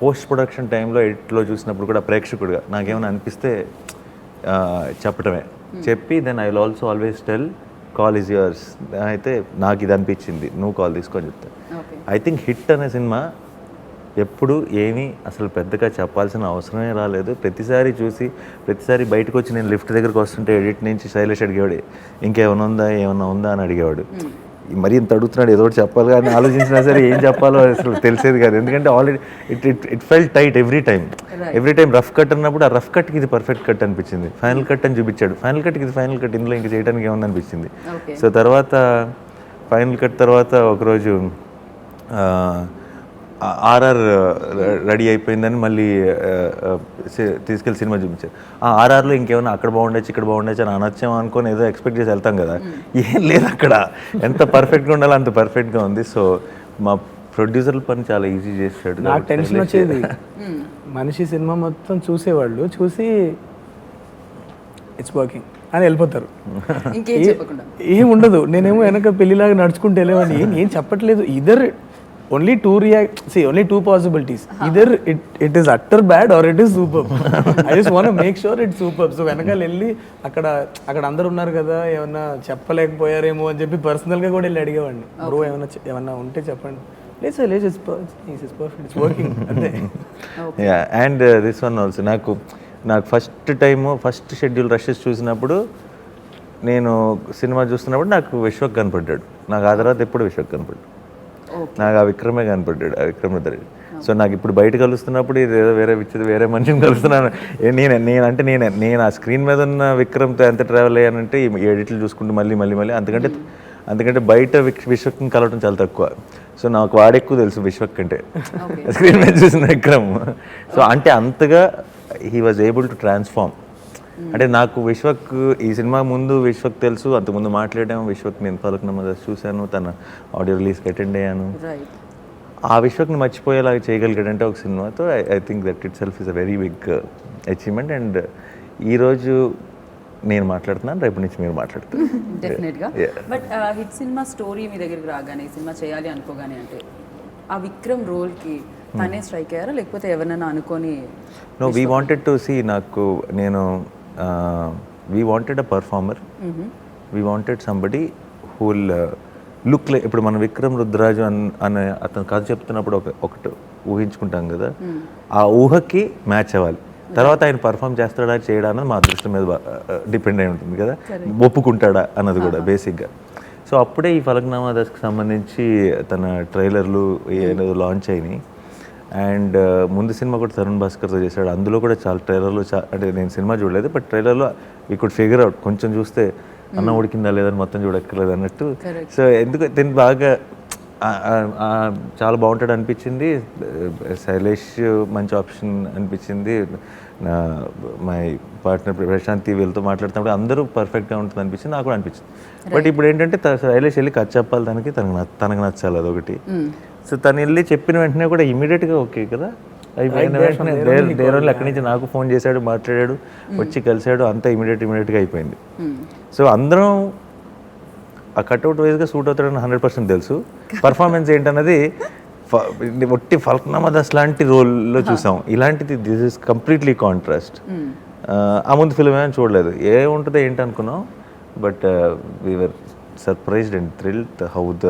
పోస్ట్ ప్రొడక్షన్ టైంలో ఎడిట్లో చూసినప్పుడు కూడా ప్రేక్షకుడిగా నాకేమైనా అనిపిస్తే చెప్పటమే, చెప్పి then I will also always tell call is yours. అయితే నాకు ఇది అనిపించింది, నువ్వు కాల్ తీసుకొని చెప్తా. ఐ థింక్ హిట్ అనే సినిమా ఎప్పుడు ఏమీ అసలు పెద్దగా చెప్పాల్సిన అవసరమే రాలేదు. ప్రతిసారి బయటకు వచ్చి నేను లిఫ్ట్ దగ్గరకు వస్తుంటే ఎడిట్ నుంచి శైలేష్ అడిగేవాడు, ఏమన్నా ఉందా అని అడిగేవాడు. మరి ఇంత అడుగుతున్నాడు, ఏదో ఒకటి చెప్పాలి కానీ ఆలోచించినా సరే ఏం చెప్పాలో అసలు తెలిసేది కాదు. ఎందుకంటే already it felt tight every time rough cut అన్నప్పుడు ఆ రఫ్ కట్కి ఇది పర్ఫెక్ట్ కట్ అనిపించింది, ఫైనల్ కట్ అని చూపించాడు, ఫైనల్ కట్కి ఇది ఫైనల్ కట్, ఇందులో ఇంకా చేయడానికి ఏమన్నా అనిపించింది. సో తర్వాత ఫైనల్ కట్ తర్వాత ఒకరోజు ఆర్ఆర్ రెడీ అయిపోయిందని మళ్ళీ తీసుకెళ్ళి సినిమా చూపించారు. ఆ ఆర్ఆర్లో ఇంకేమైనా అక్కడ బాగుండొచ్చు ఇక్కడ బాగుండొచ్చు అని అనొచ్చామో అనుకొని ఏదో ఎక్స్పెక్ట్ చేసి వెళ్తాం కదా, ఏం లేదు అక్కడ. ఎంత పర్ఫెక్ట్గా ఉండాలో అంత పర్ఫెక్ట్గా ఉంది. సో మా ప్రొడ్యూసర్ల పని చాలా ఈజీ చేసాడు. నాకు టెన్షన్ వచ్చేది, మనిషి సినిమా మొత్తం చూసేవాళ్ళు చూసి ఇట్స్ వర్కింగ్ అని వెళ్ళిపోతారు, ఏం ఉండదు. నేనేమో వెనక పెళ్లిలాగా నడుచుకుంటూ వెళ్ళేవాడిని, ఏం చెప్పట్లేదు. only two possibilities, either it is utter bad or it is superb. I just want to make sure it's superb. So వెనకాల వెళ్ళి అక్కడ అందరు ఉన్నారు కదా, ఏమన్నా చెప్పలేకపోయారేమో అని చెప్పి పర్సనల్గా కూడా వెళ్ళి అడిగేవాడిని, బ్రో ఏమన్నా ఉంటే చెప్పండి. లేదు ఇట్స్ పర్ఫెక్ట్, ఇట్స్ వర్కింగ్ అంతే. అండ్ దిస్ వన్ ఆల్సో నాకు ఫస్ట్ షెడ్యూల్ రషెస్ చూసినప్పుడు, నేను సినిమా చూస్తున్నప్పుడు నాకు విశ్వక్ కనపడ్డాడు. నాకు ఆ తర్వాత ఎప్పుడు విశ్వక్ కనపడ్డాడు, నాకు ఆ విక్రమే కనపడ్డాడు, ఆ విక్రమధరి. సో నాకు ఇప్పుడు బయట కలుస్తున్నప్పుడు ఇది ఏదో వేరే మనిషిని కలుస్తున్నాను. నేను ఆ స్క్రీన్ మీద ఉన్న విక్రమ్తో ఎంత ట్రావెల్ అయ్యానంటే ఈ ఎడిట్లు చూసుకుంటూ మళ్ళీ అందుకంటే బయట విశ్వక్ని కలవడం చాలా తక్కువ. సో నాకు వాడెక్కువ తెలుసు విశ్వక్ కంటే స్క్రీన్ మీద చూసిన విక్రమ్. సో అంటే అంతగా he was able to transform. అంటే నాకు విశ్వక్ ఈ సినిమా ముందు విశ్వక్ తెలుసు, అంతకుముందు మాట్లాడాము విశ్వక్, నేను పలుకునమ్మ చూశాను, తన ఆడియో రిలీజ్కి అటెండ్ అయ్యాను. ఆ విశ్వక్ని మర్చిపోయేలాగా చేయగలిగాడంటే ఒక సినిమాతో I think that itself is a very big achievement. And ఈరోజు నేను మాట్లాడుతున్నాను, రేపు నుంచి మీరు మాట్లాడుతున్నారు డెఫినెట్గా. బట్ హిట్ సినిమా స్టోరీ మీ దగ్గరికి రాగానే, సినిమా చేయాలి అనుకోగానే, అంటే ఆ విక్రమ్ రోల్కి తనే స్ట్రైక్ అయ్యారా లేకపోతే ఎవరైనా అనుకొని? No, we wanted to see, we wanted a performer, we wanted somebody who will look like, ఇప్పుడు మన విక్రమ్ రుద్రరాజు అనే అతను కథ చెప్తున్నప్పుడు ఒకటి ఊహించుకుంటాం కదా, ఆ ఊహకి మ్యాచ్ అవ్వాలి. తర్వాత ఆయన పర్ఫామ్ చేస్తాడా చేయడా అన్నది మా అదృష్టం మీద డిపెండ్ అయి ఉంటుంది కదా, ఒప్పుకుంటాడా అన్నది కూడా బేసిక్గా. సో అప్పుడే ఈ ఫలక్నామా దశకు సంబంధించి తన ట్రైలర్లు ఏదో లాంచ్ అయినాయి. అండ్ ముందు సినిమా కూడా తరుణ్ భాస్కర్తో చేశాడు, అందులో కూడా చాలా ట్రైలర్లు అంటే నేను సినిమా చూడలేదు, బట్ ట్రైలర్లో వీ కుడ్ ఫిగర్ అవుట్, కొంచెం చూస్తే అన్నం ఉడికిందా లేదని మొత్తం చూడక్కర్లేదు అన్నట్టు. సో ఎందుకు దీన్ని బాగా చాలా బాగుంటాడు అనిపించింది. శైలేష్ మంచి ఆప్షన్ అనిపించింది. మై పార్ట్నర్ ప్రశాంతి వీళ్ళతో మాట్లాడుతున్నప్పుడు అందరూ పర్ఫెక్ట్గా ఉంటుంది అనిపించింది, నాకు కూడా అనిపించింది. బట్ ఇప్పుడు ఏంటంటే శైలేష్ వెళ్ళి కథ చెప్పాలి, తనకు నచ్చాలి అదొకటి. సో తను వెళ్ళి చెప్పిన వెంటనే కూడా ఇమీడియట్గా ఓకే కదా అయిపోయిన వెంటనే డేరోళ్ళు అక్కడి నుంచి నాకు ఫోన్ చేశాడు, మాట్లాడాడు, వచ్చి కలిశాడు, అంతా ఇమీడియట్గా అయిపోయింది. సో అందరం ఆ కట్అవుట్ వైజ్గా సూట్ అవుతాడని 100% తెలుసు. పర్ఫార్మెన్స్ ఏంటన్నది ఒట్టి ఫల్క్నామా దాస్ లాంటి రోల్లో చూసాం. ఇలాంటిది దిస్ ఇస్ కంప్లీట్లీ కాంట్రాస్ట్. ఆ ముందు ఫిల్మ్ ఏమైనా చూడలేదు, ఏముంటుందో ఏంటి అనుకున్నాం. But we are surprised and thrilled how the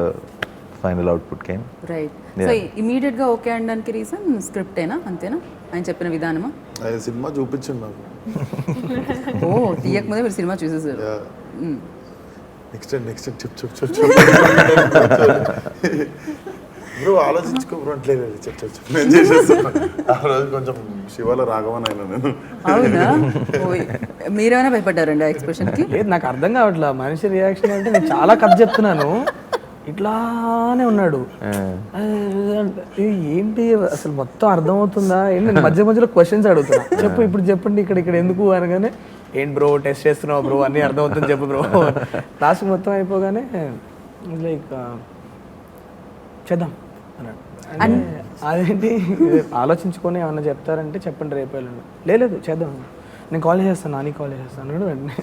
final output came. Right. So ఇమీడియట్గా ఓకే అనడానికి రీజన్ స్క్రిప్ట్ ఏనా, అంతేనా? ఆయన చెప్పిన విధానమా? ఆయన సినిమా చూపించండి నాకు. ఓ తీయకముందే మీరు సినిమా చూసేసారు. నెక్స్ట్ చెప్పు బ్రో, ఆలోచించుకో బ్రో. అంటలేదు చెప్పు నేను చేసేస్తాను. ఆ రోజు కొంచెం శివాల రాఘవన్ అయినా నేను. అవునా? మీరేమైనా భయపడ్డారండి ఆ ఎక్స్ప్రెషన్కి? లేదు, నాకు అర్థం కావట్లా మనిషి రియాక్షన్ అంటే. నేను చాలా కథ చెప్తున్నాను, ఇట్లానే ఉన్నాడు. ఏంటి అసలు మొత్తం అర్థమవుతుందా ఏంటి? నేను మధ్య మధ్యలో క్వశ్చన్స్ అడుగుతున్నా. ఇప్పుడు చెప్పండి ఇక్కడ ఎందుకు అనగానే, ఏంటి బ్రో టెస్ట్ చేస్తున్నావు బ్రో, అన్నీ అర్థమవుతుంది చెప్పు బ్రో. లాస్ట్ మొత్తం అయిపోగానే లైక్ చేద్దాం అన్నాడు. అదేంటి ఆలోచించుకొని ఏమన్నా చెప్తారంటే చెప్పండి రేపు వెళ్ళండి. లేదు చేద్దాం, నేను కాల్ చేస్తాను, నాని కాల్ చేస్తాను అన్నాడు. వెంటనే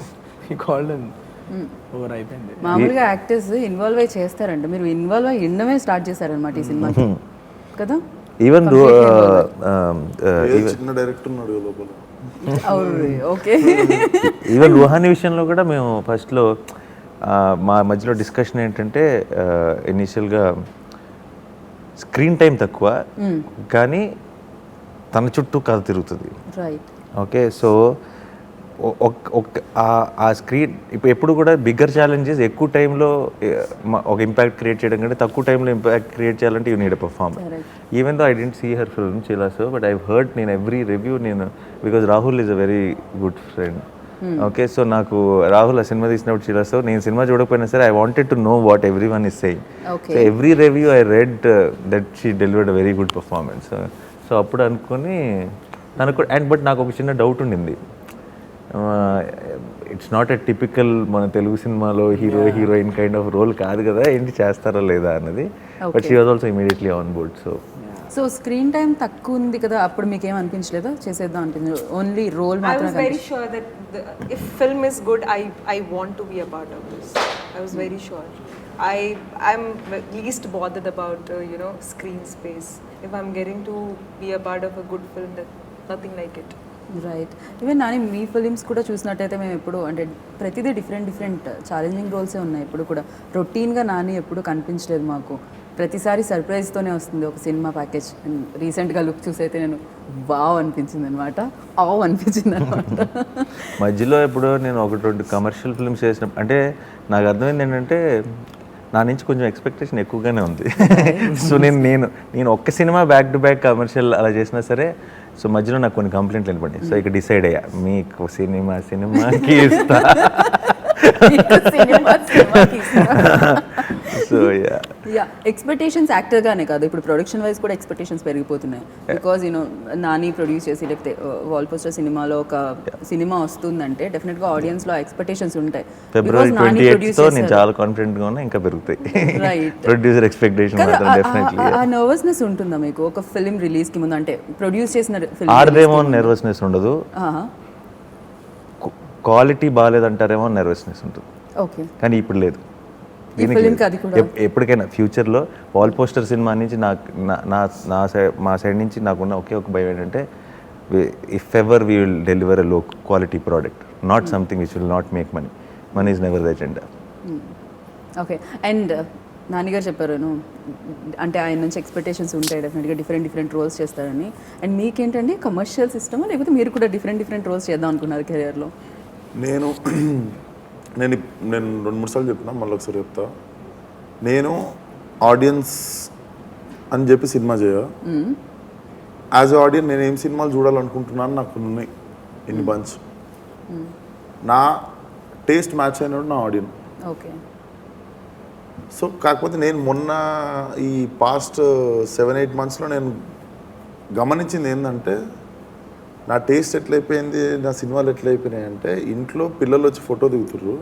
ఈ కాల్ ఓవర్ అయిపోయింది. మామూలుగా యాక్టర్స్ ఇన్వాల్వ్ అయ్యి చేస్తారంట, మీరు ఇన్వాల్వ్ అయ్యి ఎండమే స్టార్ట్ చేశారనమాట ఈ సినిమాకి కదా? ఈవెన్ చిన్న డైరెక్టర్ ఉన్నాడు లోపల. ఓకే. ఈవెన్ రుహానీ విషయంలో కూడా మేము ఫస్ట్లో మా మధ్యలో డిస్కషన్ ఏంటంటే, ఇనీషియల్గా స్క్రీన్ టైం తక్కువ కానీ తన చుట్టూ కథ తిరుగుతుంది. రైట్. ఓకే, సో ఆ స్క్రీన్ ఎప్పుడు కూడా బిగ్గర్ ఛాలెంజెస్ ఎక్కువ టైంలో ఒక ఇంపాక్ట్ క్రియేట్ చేయడం కంటే తక్కువ టైంలో ఇంపాక్ట్ క్రియేట్ చేయాలంటే you need a performer. Even though I didn't see her film Chilasow, but I heard నేను every review because Rahul is a very good friend. Okay, so నాకు రాహుల్ ఆ సినిమా తీసినప్పుడు చిలాసో నేను సినిమా చూడకపోయినా సరే I wanted to know what every one is saying. So every review I read that she delivered a very good performance. So అప్పుడు అనుకుని తనకు బట్ నాకు ఒక చిన్న డౌట్ ఉండింది. ఇట్స్ నాట్ ఎ టిపికల్ మన తెలుగు సినిమాలో హీరోయిన్ కైండ్ ఆఫ్ రోల్ కాదు కదా, ఏంటి చేస్తారా లేదా అన్నది. But she was also immediately on board. So screen time తక్కువ ఉంది కదా, అప్పుడు మీకు ఏం అనిపించలేదా చేసేద్దాం అనిపించింది? ఓన్లీ రోల్ I మాత్రమే was very sure that if film is good, I want to be a part of this. I was very sure. I'm least bothered about screen space. If I'm getting to be a part of a good film, that nothing like it. Right. Even Nani me films కూడా చూసినట్టయితే మేము ఎప్పుడు అంటే ప్రతిదీ డిఫరెంట్ ఛాలెంజింగ్ రోల్సే ఉన్నాయి. ఎప్పుడు కూడా రొటీన్గా నాని ఎప్పుడు కనిపించలేదు మాకు. ప్రతిసారి సర్ప్రైజ్తోనే వస్తుంది ఒక సినిమా ప్యాకేజ్. రీసెంట్గా లుక్ చూసైతే నేను వావ్ అనిపించింది అనమాట, అనిపించింది అనమాట. మధ్యలో ఎప్పుడో నేను 1-2 కమర్షియల్ ఫిల్మ్స్ చేసినప్పుడు అంటే నాకు అర్థమైంది ఏంటంటే నా నుంచి కొంచెం ఎక్స్పెక్టేషన్ ఎక్కువగానే ఉంది. సో నేను ఒక్క cinema back to back commercial అలా చేసినా సరే, సో మధ్యలో నాకు కొన్ని కంప్లైంట్లు వెళ్ళిపోయి. సో ఇక డిసైడ్ అయ్యా, మీకు సినిమాకి ఇస్తా. సో యా, ఎక్స్పెక్టేషన్స్ యాక్టర్గానే కాదు, ఇప్పుడు ప్రొడక్షన్ వైజ్ కూడా ఎక్స్పెక్టేషన్స్ పెరిగిపోతున్నాయి. బికాజ్ నాని ప్రొడ్యూస్ చేసి లేకపోతే వాల్ పోస్టర్ సినిమాలో ఒక సినిమా వస్తుందంటే డెఫినెట్గా ఆడియన్స్లో ఎక్స్పెక్టేషన్స్ ఉంటాయి. February 28th నేను చాలా కాన్ఫిడెంట్గా ఉన్నా, ఇంకా పెరుగుతాయి. రైట్. ప్రొడ్యూసర్ ఎక్స్పెక్టేషన్ మాత్రం డెఫినెట్లీ. ఆ నర్వస్నెస్ ఉంటుందా మీకు ఒక ఫిల్మ్ రిలీజ్కి ముందు? అంటే ప్రొడ్యూస్ చేసిన ఫిల్మ్ ఆడదేమో నర్వస్నెస్ ఉండదు, క్వాలిటీ బాగాలేదంటారేమో నర్వస్నెస్ ఉంటుంది. ఓకే. కానీ ఇప్పుడు లేదు. ఎప్పటికైనా ఫ్యూచర్లో వాల్ పోస్టర్ సినిమా నుంచి మా సైడ్ నుంచి నాకున్న ఒకే ఒక భయం ఏంటంటే, if ever we will deliver a low quality product, not something which will not make money is never the agenda. Okay. And నాన్నగారు చెప్పారు అంటే ఆయన నుంచి ఎక్స్పెక్టేషన్స్ ఉంటాయి డెఫినెట్గా, డిఫరెంట్ రోల్స్ చేస్తారని. అండ్ మీకేంటండి కమర్షియల్ సిస్టమా, లేకపోతే మీరు కూడా డిఫరెంట్ రోల్స్ చేద్దాం అనుకున్నారు కెరియర్లో? నేను 2-3 సార్లు చెప్పిన, మళ్ళీ ఒకసారి చెప్తా. నేను ఆడియన్స్ అని చెప్పి సినిమా చేయ, యాజ్ ఎ ఆడియన్స్ నేను ఏం సినిమాలు చూడాలనుకుంటున్నాను నాకు ఉన్నాయి ఇన్ని బంచ్. నా టేస్ట్ మ్యాచ్ అయినాడు నా ఆడియన్స్. ఓకే. సో కాకపోతే నేను మొన్న ఈ పాస్ట్ 7-8 monthsలో నేను గమనించింది ఏంటంటే, నా టేస్ట్ ఎట్లయిపోయింది, నా సినిమాలు ఎట్లయిపోయినాయి అంటే, ఇంట్లో పిల్లలు వచ్చి ఫోటో దిగుతుర్రు,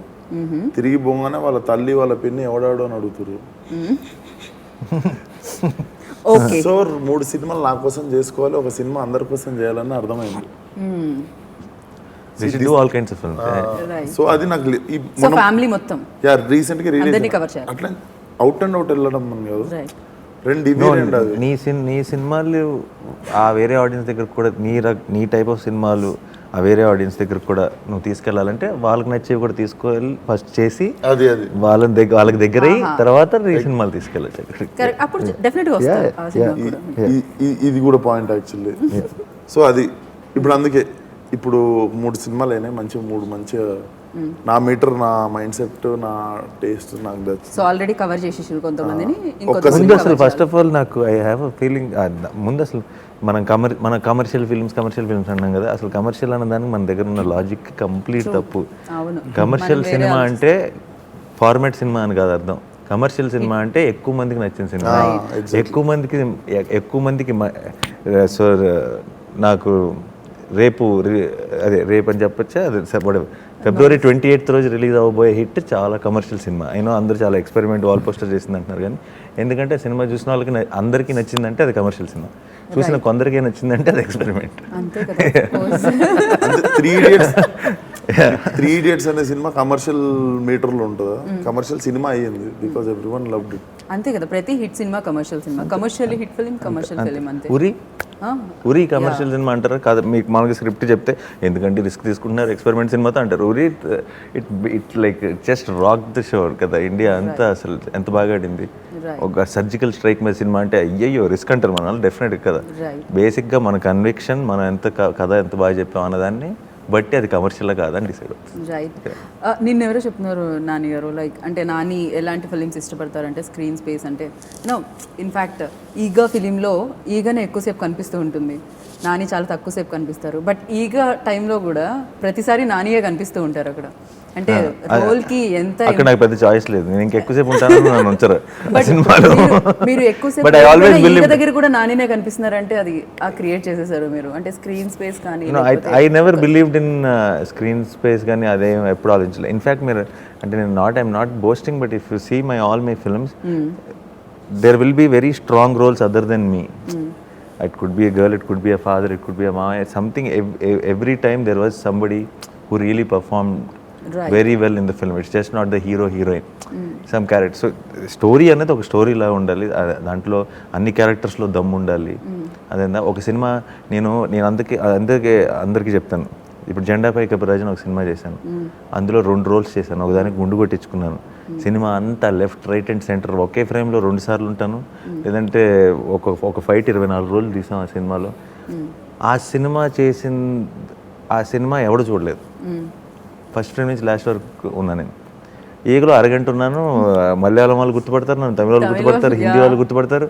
తిరిగి పోగానే వాళ్ళ తల్లి వాళ్ళ పిన్ని ఎవడాడు అని అడుగుతుర్రు. సో 3 సినిమాలు నా కోసం చేసుకోవాలి, ఒక సినిమా అందరి కోసం చేయాలని అర్థమైంది. They should do all kinds of films. Right. So అది నాకు సో ఫ్యామిలీ మొత్తం రీసెంట్గా అందరినీ రిలీజ్ కవర్ చేయాలి. అట్లా అవుట్ అండ్ అవుట్ వెళ్ళడం అని కాదు, రైట్. రెండు ఇవి రెండు అది. నీ సినిమాలు ఆ వేరే ఆడియన్స్ దగ్గర కూడా నీ టైప్ ఆఫ్ సినిమాలు ఆ వేరే ఆడియన్స్ దగ్గర కూడా నువ్వు తీసుకెళ్ళాలంటే వాళ్ళకి నచ్చేవి కూడా తీసుకెళ్ళి ఫస్ట్ చేసి అది వాళ్ళకి దగ్గర అయ్యి తర్వాత ఈ సినిమాలు తీసుకెళ్ళచ్చు అక్కడికి. కరెక్ట్. అప్పుడు డెఫినెట్ గా వస్తారు ఆ సినిమా కూడా. ఇది కూడా పాయింట్ యాక్చువల్లీ. సో అది ఇప్పుడు అందుకే ఇప్పుడు 3 సినిమాలు అయినాయి, మంచిగా నా మీటర్, నా మైండ్ సెట్, నా టేస్ట్ నాకు నచ్చింది. సో ఆల్రెడీ కవర్ చేసేసారు కొంతమందిని. ముందు అసలు ఫస్ట్ ఆఫ్ ఆల్ నాకు ఐ హ్యావ్ అ ఫీలింగ్ ముందు అసలు మన కమర్షియల్ ఫిల్మ్స్ అన్నాం కదా, అసలు కమర్షియల్ అన్న దానికి మన దగ్గర ఉన్న లాజిక్ కంప్లీట్ తప్పు. అవును. కమర్షియల్ సినిమా అంటే ఫార్మాట్ సినిమా అని కాదు అర్థం. కమర్షియల్ సినిమా అంటే ఎక్కువ మందికి నచ్చిన సినిమా, ఎక్కువ మందికి సో నాకు రేపు అని చెప్పొచ్చా, అది February 28th రోజు రిలీజ్ అవ్వబోయే హిట్ చాలా కమర్షియల్ సినిమా. అయినా అందరూ చాలా ఎక్స్పెరిమెంట్ వాల్ పోస్టర్ చేసింది అంటున్నారు, కానీ ఎందుకంటే సినిమా చూసిన వాళ్ళకి అందరికీ నచ్చిందంటే అది కమర్షియల్ సినిమా, చూసిన కొందరికి నచ్చిందంటే అది ఎక్స్పెరిమెంట్. అంతే కదా. 3 Idiots అనే సినిమా కమర్షియల్ మీటర్లో ఉంటుందా? కమర్షియల్ సినిమా అయ్యింది బికాజ్ ఎవ్రీవన్ లవ్డ్ ఇట్. అంతే కదా, ప్రతి hit cinema commercial cinema, commercial hit film, commercial film. అంతే. ఉరి కమర్షియల్ సినిమా అంటారు కాదు, మీకు మనకి స్క్రిప్ట్ చెప్తే ఎందుకంటే రిస్క్ తీసుకుంటున్నారు ఎక్స్పెరిమెంట్ సినిమాతో అంటారు. Uri it like just rock the shore కదా, ఇండియా అంతా అసలు ఎంత బాగా ఆడింది. ఒక సర్జికల్ స్ట్రైక్ మీద సినిమా అంటే అయ్యయ్యో రిస్క్ అంటారు మన వాళ్ళు, డెఫినెట్ కదా. బేసిక్గా మన కన్విక్షన్, మనం ఎంత కథ ఎంత బాగా చెప్పాం అన్నదాన్ని బట్టి అది కమర్షియల్ కాదని డిసైడ్ అవుతుంది. రైట్. నిన్నెవరో చెప్తున్నారు నాని గారు, లైక్ అంటే నాని ఎలాంటి ఫిలిమ్స్ ఇష్టపడతారంటే స్క్రీన్ స్పేస్ అంటే నో, ఇన్ఫ్యాక్ట్ ఈగా ఫిలింలో ఈగానే ఎక్కువసేపు కనిపిస్తూ ఉంటుంది, నాని చాలా తక్కువసేపు కనిపిస్తారు. బట్ ఈగా టైంలో కూడా ప్రతిసారి నానియే కనిపిస్తూ ఉంటారు అక్కడ. అంటే రోల్కి ఎంత అక్కడ నాకు పెద్ద చాయిస్ లేదు, నేను ఇంకా ఎక్కువసేపు ఉంటాను నన్ను ఉంచరు సినిమాలో. మీరు ఎక్కువసేపు దగ్గర కూడా నానినే కనిపిస్తున్నారంటే అది ఆ క్రియేట్ చేసేసారు మీరు, అంటే స్క్రీన్ స్పేస్ కానీ. I never believed in screen space కానీ అదేం ఎప్పుడు ఆలోచించలేదు. ఇన్ఫ్యాక్ట్ మీరు అంటే నేను I'm not boasting, but if you see all my films there will be very strong roles other than me. It could be a girl, it could be a father, it could be a mama, something. Every time there was somebody who really performed very well in the film. It's just not the hero heroine, some character. So story అనేది ఒక స్టోరీ లా ఉండాలి, దాంట్లో అన్ని క్యారెక్టర్స్లో దమ్ము ఉండాలి. అదే ఒక సినిమా నేను అందరికీ చెప్తాను. ఇప్పుడు జెండాపై కపిరాజు ఒక సినిమా చేశాను, అందులో 2 రోల్స్ చేశాను. ఒకదానికి గుండు కొట్టించుకున్నాను. సినిమా అంతా లెఫ్ట్ రైట్ అండ్ సెంటర్ ఒకే ఫ్రేమ్లో 2 సార్లు ఉంటాను, లేదంటే ఒక ఫైట్ 24 రోజులు తీసాం ఆ సినిమాలో. ఆ సినిమా ఎవడు చూడలేదు. ఫస్ట్ ఫ్రేమ్ నుంచి లాస్ట్ వరకు ఉన్నా నేను. ఈగలో అరగంట ఉన్నాను. మలయాళం వాళ్ళు గుర్తుపడతారు, నన్ను తమిళ వాళ్ళు గుర్తుపడతారు, హిందీ వాళ్ళు గుర్తుపడతారు.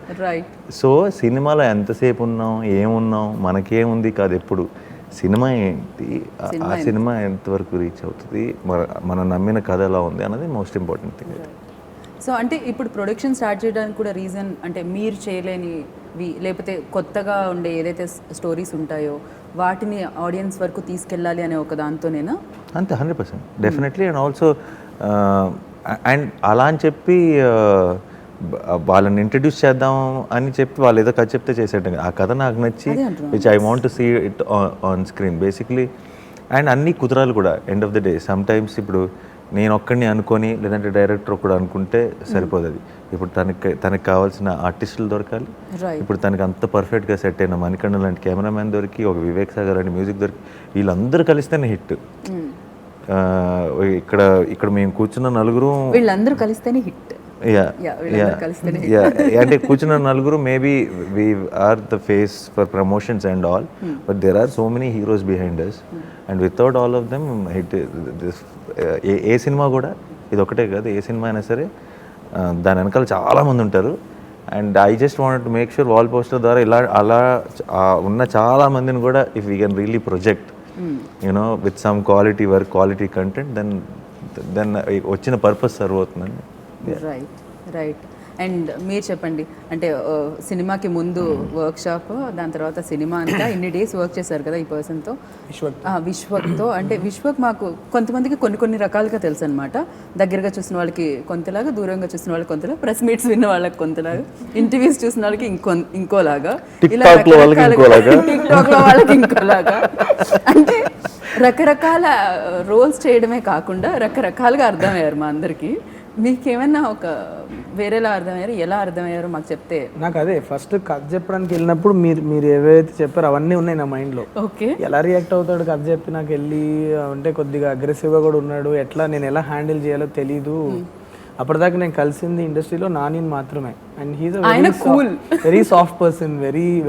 సో సినిమాలో ఎంతసేపు ఉన్నాం, ఏమున్నాం, మనకేముంది కాదు, ఎప్పుడు సినిమా ఏంటి, ఆ సినిమా ఎంతవరకు రీచ్ అవుతుంది, మనం నమ్మిన కథ ఎలా ఉంది అన్నది మోస్ట్ ఇంపార్టెంట్ థింగ్. సో అంటే ఇప్పుడు ప్రొడక్షన్ స్టార్ట్ చేయడానికి కూడా రీజన్ అంటే మీరు చేయలేనివి, లేకపోతే కొత్తగా ఉండే ఏదైతే స్టోరీస్ ఉంటాయో వాటిని ఆడియన్స్ వరకు తీసుకెళ్ళాలి అనే ఒక దాంతోనేనా? అంతే, 100% డెఫినెట్లీ. అండ్ ఆల్సో అండ్ అలా అని చెప్పి వాళ్ళని ఇంట్రడ్యూస్ చేద్దాం అని చెప్పి వాళ్ళు ఏదో కథ చెప్తే చేసేటం. ఆ కథ నాకు నచ్చి which I want to see it on screen basically. And అన్ని కుదరాలు కూడా end of the day. Sometimes ఇప్పుడు నేను ఒక్కడిని అనుకొని లేదంటే డైరెక్టర్ కూడా అనుకుంటే సరిపోదు. అది ఇప్పుడు తనకి కావాల్సిన ఆర్టిస్టులు దొరకాలి. ఇప్పుడు తనకి అంత పర్ఫెక్ట్గా సెట్ అయిన మణికంఠ లాంటి కెమెరామ్యాన్ దొరికి, ఒక వివేక్ సాగర్ లాంటి మ్యూజిక్ దొరికి, వీళ్ళందరూ కలిస్తేనే హిట్. ఇక్కడ మేము కూర్చున్న నలుగురు, వీళ్ళందరూ కలిస్తేనే హిట్. అంటే కూర్చున్న నలుగురు maybe we are the face for promotions and all, but there are so many heroes behind us and without all of them HIT. ఏ సినిమా కూడా ఇది ఒకటే కాదు, ఏ సినిమా అయినా సరే దాని వెనకాల చాలామంది ఉంటారు. And I just want to make sure wall poster ద్వారా అలా ఉన్న చాలా మందిని కూడా if we can really project you know with some quality work, quality content, then వచ్చిన పర్పస్ సర్వ్ అవుతుందండి. రైట్. అండ్ మీరు చెప్పండి, అంటే సినిమాకి ముందు వర్క్ షాప్, దాని తర్వాత సినిమా అంతా ఇన్ని డేస్ వర్క్ చేశారు కదా ఈ పర్సన్తో, విశ్వక్తో. అంటే విశ్వక్ మాకు కొంతమందికి కొన్ని రకాలుగా తెలుసు అనమాట. దగ్గరగా చూసిన వాళ్ళకి కొంతలాగా, దూరంగా చూసిన వాళ్ళకి కొంతలాగా, ప్రెస్ మీట్స్ విన్న వాళ్ళకి కొంతలాగా, ఇంటర్వ్యూస్ చూసిన వాళ్ళకి ఇంకోలాగా, ఇలా టిక్టాక్ లో వాళ్ళకి ఇంకోలాగా, అంటే రకరకాల రోల్స్ చేయడమే కాకుండా రకరకాలుగా అర్థమయ్యారు మా అందరికి. మీకేమన్నా ఒక వేరేలా అర్థమయ్యారు, ఎలా అర్థమయ్యారు మాకు చెప్తే. నాకు అదే ఫస్ట్ కథ చెప్పడానికి వెళ్ళినప్పుడు మీరు ఏవైతే చెప్పారో అవన్నీ ఉన్నాయి నా మైండ్లో. ఓకే, ఎలా రియాక్ట్ అవుతాడు కథ చెప్పి నాకు వెళ్ళి అంటే కొద్దిగా అగ్రెసివ్గా కూడా ఉన్నాడు, ఎట్లా నేను ఎలా హ్యాండిల్ చేయాలో తెలీదు. అప్పటిదాకా నేను కలిసింది ఇండస్ట్రీలో నానిని మాత్రమే. And he's very soft person,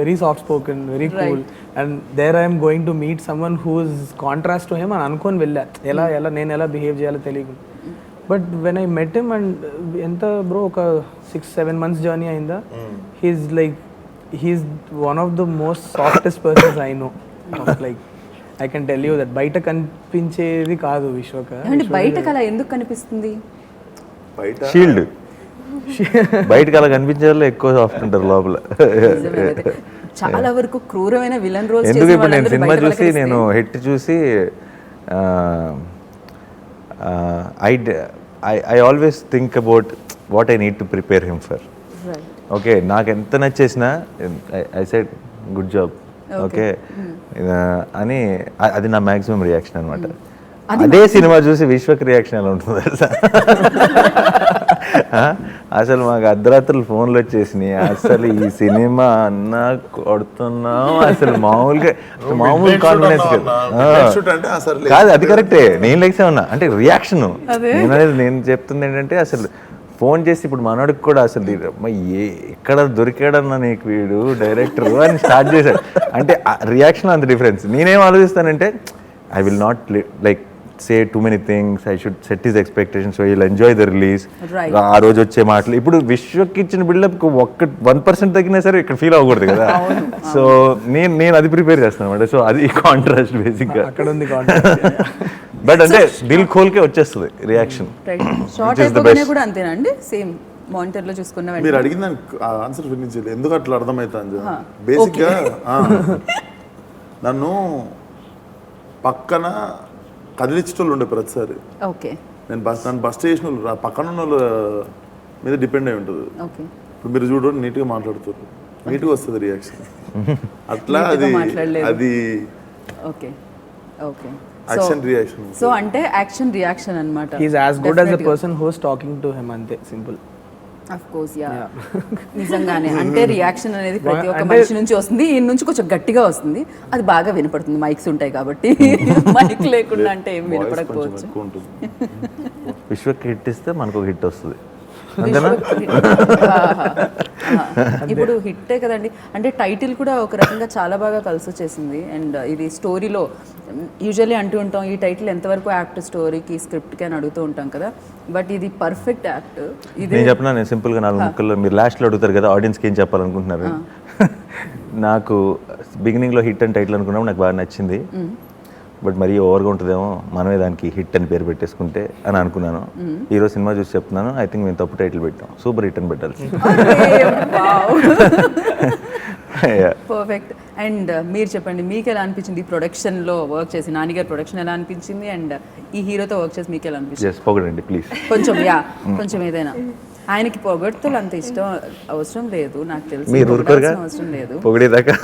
very soft spoken, very cool. And there I'm going to meet someone who's contrast to him అని అనుకొని వెళ్ళా. ఎలా నేను ఎలా బిహేవ్ చేయాలో తెలియదు. But when I met him and ఎంత బ్రో ఒక 6-7 months జర్నీ అయిందా, he's one of the most softest persons I know. Like I can tell you that బయట కనిపించేది కాదు విశ్వక. అంటే బయటకు అలా ఎందుకు కనిపిస్తుంది? బయట షీల్డ్ బయటకు అలా కనిపించే వాళ్ళు ఎక్కువ సాఫ్ట్ ఉంటారు లోపల. చాలా వరకు క్రూరమైన విలన్ రోల్స్ ఎందుకు ఇప్పుడు నేను సినిమా చూసి నేను హిట్ చూసి I always think about what I need to prepare him for. Okay, నాకు ఎంత నచ్చేసినా I said good job, okay అని. అది నా మ్యాక్సిమం రియాక్షన్ అనమాట. అదే సినిమా చూసి విశ్వక్ రియాక్షన్ ఎలా ఉంటుంది అసలు మాకు అర్ధరాత్రులు ఫోన్లు వచ్చేసినాయి. అసలు ఈ సినిమా అన్నా కొడుతున్నాం, అసలు మామూలు కాన్ఫిడెన్స్ కాదు. అది కరెక్టే, నేను లెక్సే ఉన్నా అంటే రియాక్షన్. నేను చెప్తుంది ఏంటంటే అసలు ఫోన్ చేసి ఇప్పుడు మనోడికి కూడా అసలు ఎక్కడ దొరికాడన్నా నీకు వీడు డైరెక్టర్ అని స్టార్ట్ చేశాడు అంటే రియాక్షన్ అంత డిఫరెన్స్. నేనేం ఆలోచిస్తానంటే I will not like say too many things, I should set his expectations so he'll enjoy the release. ఆ రోజు వచ్చే మాటలు ఇప్పుడు విశ్వకి ఇచ్చిన బిల్డప్ 1% తగ్గినా సరే ఇక్కడ ఫీల్ అవ్వకూడదు కదా. సో నేను అది ప్రిపేర్ చేస్తాను అనమాట. సో అది కాంట్రాస్ట్ బేసిక్గా అక్కడ ఉంది. బట్ అంటే దిల్ ఖోల్కే వచ్చేస్తుంది రియాక్షన్. షార్ట్ అయిపోగానే కూడా అంతేనండి, సేమ్ మానిటర్ లో చూసుకున్న మీరు అడిగిన దానికి ఆన్సర్ ఫినిష్ చేయలేదు. ఎందుకు అట్లా అర్థమవుతుంది బేసిక్గా నన్ను పక్కన కదిలించటోళ్ళు ఉండే ప్రతిసారి. ఓకే, నన్ను బస్ చేసిన వాళ్ళు పక్కన ఉన్న వాళ్ళ మీద డిపెండ్ అయి ఉంటుంది. ఇప్పుడు మీరు చూడండి నీట్గా మాట్లాడుతారు, నీట్గా వస్తుంది రియాక్షన్. అట్లా అది okay okay action reaction. So అంటే యాక్షన్ రియాక్షన్ అన్నమాట. He is as good as the person who is talking to him, అంతే సింపుల్. ఆఫ్ కోర్స్ యా, నిజంగానే అంటే రియాక్షన్ అనేది ప్రతి ఒక్క మనిషి నుంచి వస్తుంది. ఈ నుంచి కొంచెం గట్టిగా వస్తుంది, అది బాగా వినపడుతుంది. మైక్స్ ఉంటాయి కాబట్టి. మైక్ లేకుండా అంటే ఏం వినపడకపోవచ్చు. విశ్వకి హిట్ ఇస్తే మనకు ఒక హిట్ వస్తుంది. ఇప్పుడు హిట్టే కదండి. అంటే టైటిల్ కూడా ఒక రకంగా చాలా బాగా కలిసి వచ్చేసింది. అండ్ ఇది స్టోరీలో యూజువల్లీ అంటూ ఉంటాం ఈ టైటిల్ ఎంతవరకు యాప్ట్ స్టోరీకి స్క్రిప్ట్కి అని అడుగుతూ ఉంటాం కదా. బట్ ఇది పర్ఫెక్ట్ యాప్ట్. ఇది నేను చెప్పినా, నేను సింపుల్గా 4 ముక్కల్లో మీరు లాస్ట్లో అడుగుతారు కదా ఆడియన్స్కి ఏం చెప్పాలనుకుంటున్నారు. నాకు బిగినింగ్లో హిట్ అని టైటిల్ అనుకున్నాము, నాకు బాగా నచ్చింది. బట్ మరీ ఓవర్గా ఉంటుందేమో, మనమే దానికి హిట్ అని పేరు పెట్టేసుకుంటే అని అనుకున్నాను. ఈరోజు సినిమా చూసి చెప్తున్నాను, ఐ థింక్ మేము తప్పు టైటిల్ పెట్టాం, సూపర్ హిట్ అని పెట్టాల్సి. పర్ఫెక్ట్. అండ్ మీరు చెప్పండి, మీకు ఎలా అనిపించింది ఈ ప్రొడక్షన్లో వర్క్ చేసి? నానిగారి ప్రొడక్షన్ ఎలా అనిపించింది? అండ్ ఈ హీరోతో వర్క్ చేసి మీకు ఎలా అనిపించింది? పొగడండి ప్లీజ్ కొంచెం. కొంచెం ఏదైనా. ఆయనకి పొగడ్తలు అంత ఇష్టం అవసరం లేదు, నాకు తెలిసి. మీరు ఊరుకోరుగా అవసరం లేదు పొగిడేదాకా.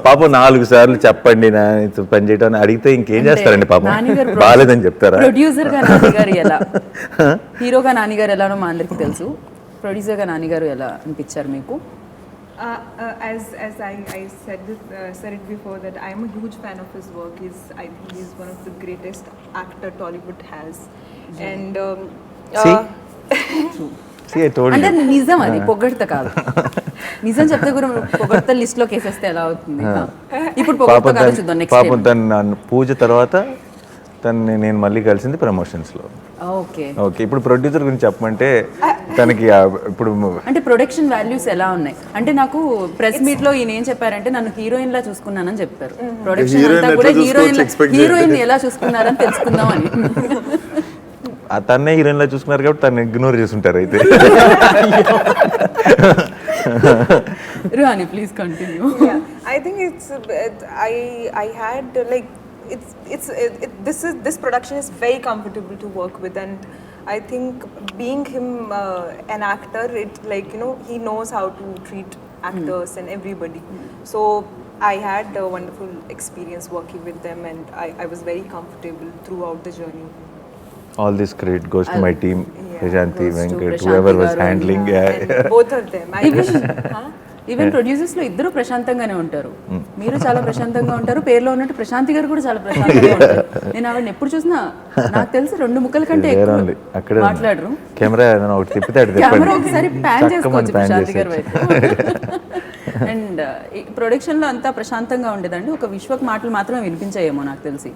పాపం 4 సార్లు చెప్పండి నా పని చేయడం అడిగితే ఇంకేం చేస్తారండి పాపం, బాగాలేదని చెప్తారా? ప్రొడ్యూసర్ గా నానిగారు ఎలా, హీరోగా నానిగారు ఎలానో మా అందరికి తెలుసు. ప్రొడ్యూసర్ గా నానిగారు ఎలా అనిపించారు మీకు? As I said it before that I am a huge fan of his work. I think he's one of the greatest actor Tollywood has. And అంటే నిజం, అది పొగడ్త కాదు. నిజం చెప్తే కూడా పొగడ్త లిస్ట్ లో కేసేస్తే ఎలా అవుతుంది? ఇప్పుడు పొగడ్త కాదు, చూద్దాం నెక్స్ట్. పాపం తను పూజ తర్వాత తను నేను మళ్ళీ కలిసింది ప్రమోషన్స్లో. ఓకే ఓకే, ఇప్పుడు ప్రొడ్యూసర్ గురించి చెప్పమంటే తనకి ఇప్పుడు అంటే ప్రొడక్షన్ వాల్యూస్ ఎలా ఉన్నాయి అంటే, నాకు ప్రెస్ మీట్ లో ఈయన ఏం చెప్పారంటే నన్ను హీరోయిన్ లా చూసుకున్నానని చెప్పారు. ప్రొడక్షన్ అంతా కూడా హీరోయిన్ ఎలా చూసుకున్నారని తెలుసుకుందాం అని. తన్నే హీరోయిన్ లా చూసుకున్నారు కాబట్టి తను ఇగ్నోర్ చేసుంటారు అయితే. Ruhani, please continue. I think I had like this production is very comfortable to work with, and I think being him an actor, it like he knows how to treat actors and everybody. So I had a wonderful experience working with them, and I was very comfortable throughout the journey. All this credit goes to my team, Yeah, Prajanti, goes to Venkat, Prashanti whoever was garu, handling. And both of them. I wish. Huh? Even producers లో ఇద్దరు ప్రశాంతంగానే ఉంటారు. మీరు చాలా ప్రశాంతంగా ఉంటారు, పేరులో ఉన్నట్టు ప్రశాంతి గారు కూడా చాలా ప్రశాంతంగా ఉంటారు. నేను ఆవిడని ఎప్పుడు చూసినా నాకు తెలిసి 2 ముక్కల కంటే ఎక్కువ అక్కడే మాట్లాడరు. కెమెరా ఏదైనా ఒకటి తిప్పితే అటు కెమెరా తిప్పండి. ఒకసారి ప్యాన్ చక్కమని చేసుకోవచ్చు pan ప్రశాంతి గారి చేసేయచ్చు. వైపు. అండ్ ప్రొడక్షన్ లో అంతా ప్రశాంతంగా ఉండేదండి. ఒక విశ్వక్ మాటలు మాత్రమే వినిపించాయేమో నాకు తెలిసి.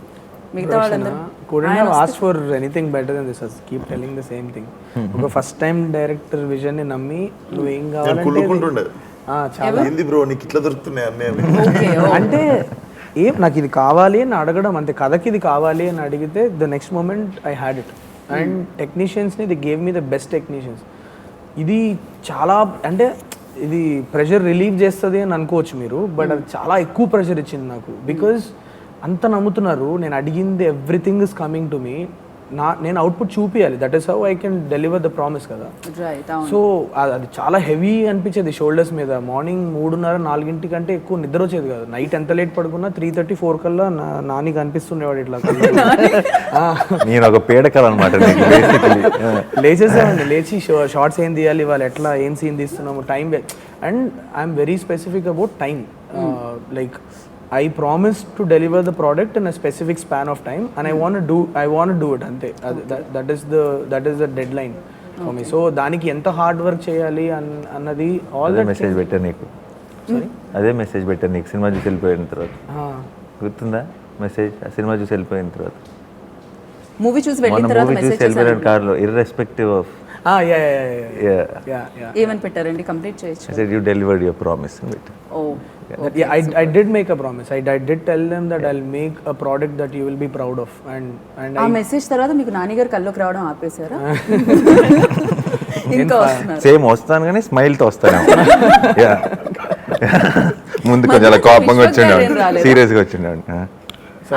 మిగతా వాళ్ళందరూ couldn't have asked for anything better than this. Keep telling the same thing. ఒక ఫస్ట్ టైం డైరెక్టర్ విజన్ ని నమ్మి నువ్వు ఏం నేను కావాలంటే కుళ్ళుకుంటుండే చాలా ఏంది బ్రో నీకు ఇట్లా దొరుకుతున్నాయి అన్నీ అని. ఓకే అంటే ఏం నాకు ఇది కావాలి అని అడగడం అంతే. కథకి ఇది కావాలి అని అడిగితే the next moment I had it. And టెక్నీషియన్స్ని they gave me the best technicians. ఇది చాలా అంటే ఇది ప్రెషర్ రిలీవ్ చేస్తుంది అని అనుకోవచ్చు మీరు, బట్ అది చాలా ఎక్కువ ప్రెషర్ ఇచ్చింది నాకు. బికాజ్ అంత నమ్ముతున్నారు, నేను అడిగింది everything is coming to me. నేను అవుట్పుట్ చూపించాలి, that is how I can deliver the promise కదా. రైట్. సో అది చాలా హెవీ అనిపించేది షోల్డర్స్ మీద. మార్నింగ్ 3:30-4 కంటే ఎక్కువ నిద్ర వచ్చేది కాదు. నైట్ ఎంత లేట్ పడుకున్నా 3:30-4 కల్లా నాని కనిపిస్తుండేవాడు ఇట్లా. నేను ఒక పేడకలు అనమాట. లేచేసామండి, లేచి షార్ట్స్ ఏం తీయాలి, వాళ్ళు ఎట్లా ఏం సీన్ తీస్తున్నాము, time. And I'm very specific about time. Like I promise to deliver the product in a specific span of time, and I want to do it ante. That is the deadline for me. So daniki enta hard work cheyali annadi all అదే that మెసేజ్ పెట్టా నీకు. అదే మెసేజ్ పెట్టా నీకు సినిమా చూసి వెళ్ళిపోయిన తర్వాత. గుర్తుందా మెసేజ్? ఆ సినిమా చూసి వెళ్ళిపోయిన తర్వాత, మూవీ చూసి వెళ్ళిన మొన్న తర్వాత మూవీ చూసి మెసేజ్ వెళ్ళిపోయిన కార్లో, ఇర్రెస్పెక్టివ్ ఆఫ్ ఏమని పెట్టారండి? కంప్లీట్ చేయొచ్చు. I said you delivered your promise. ఓ Yeah, I did make a promise. I did tell them that I'll make a product that you will be proud of, and ఆ మెసేజ్ తర్వాత మీకు నాన్నగారు కల్లోకి రావడం ఆపేశారా? ఇంకా వస్తున్నారు. సేమ్ వస్తాను కానీ స్మైల్ తో వస్తాను. ముందు కొంచెం అలా కోపంగా వచ్చిండే, సీరియస్ గా వచ్చిండే.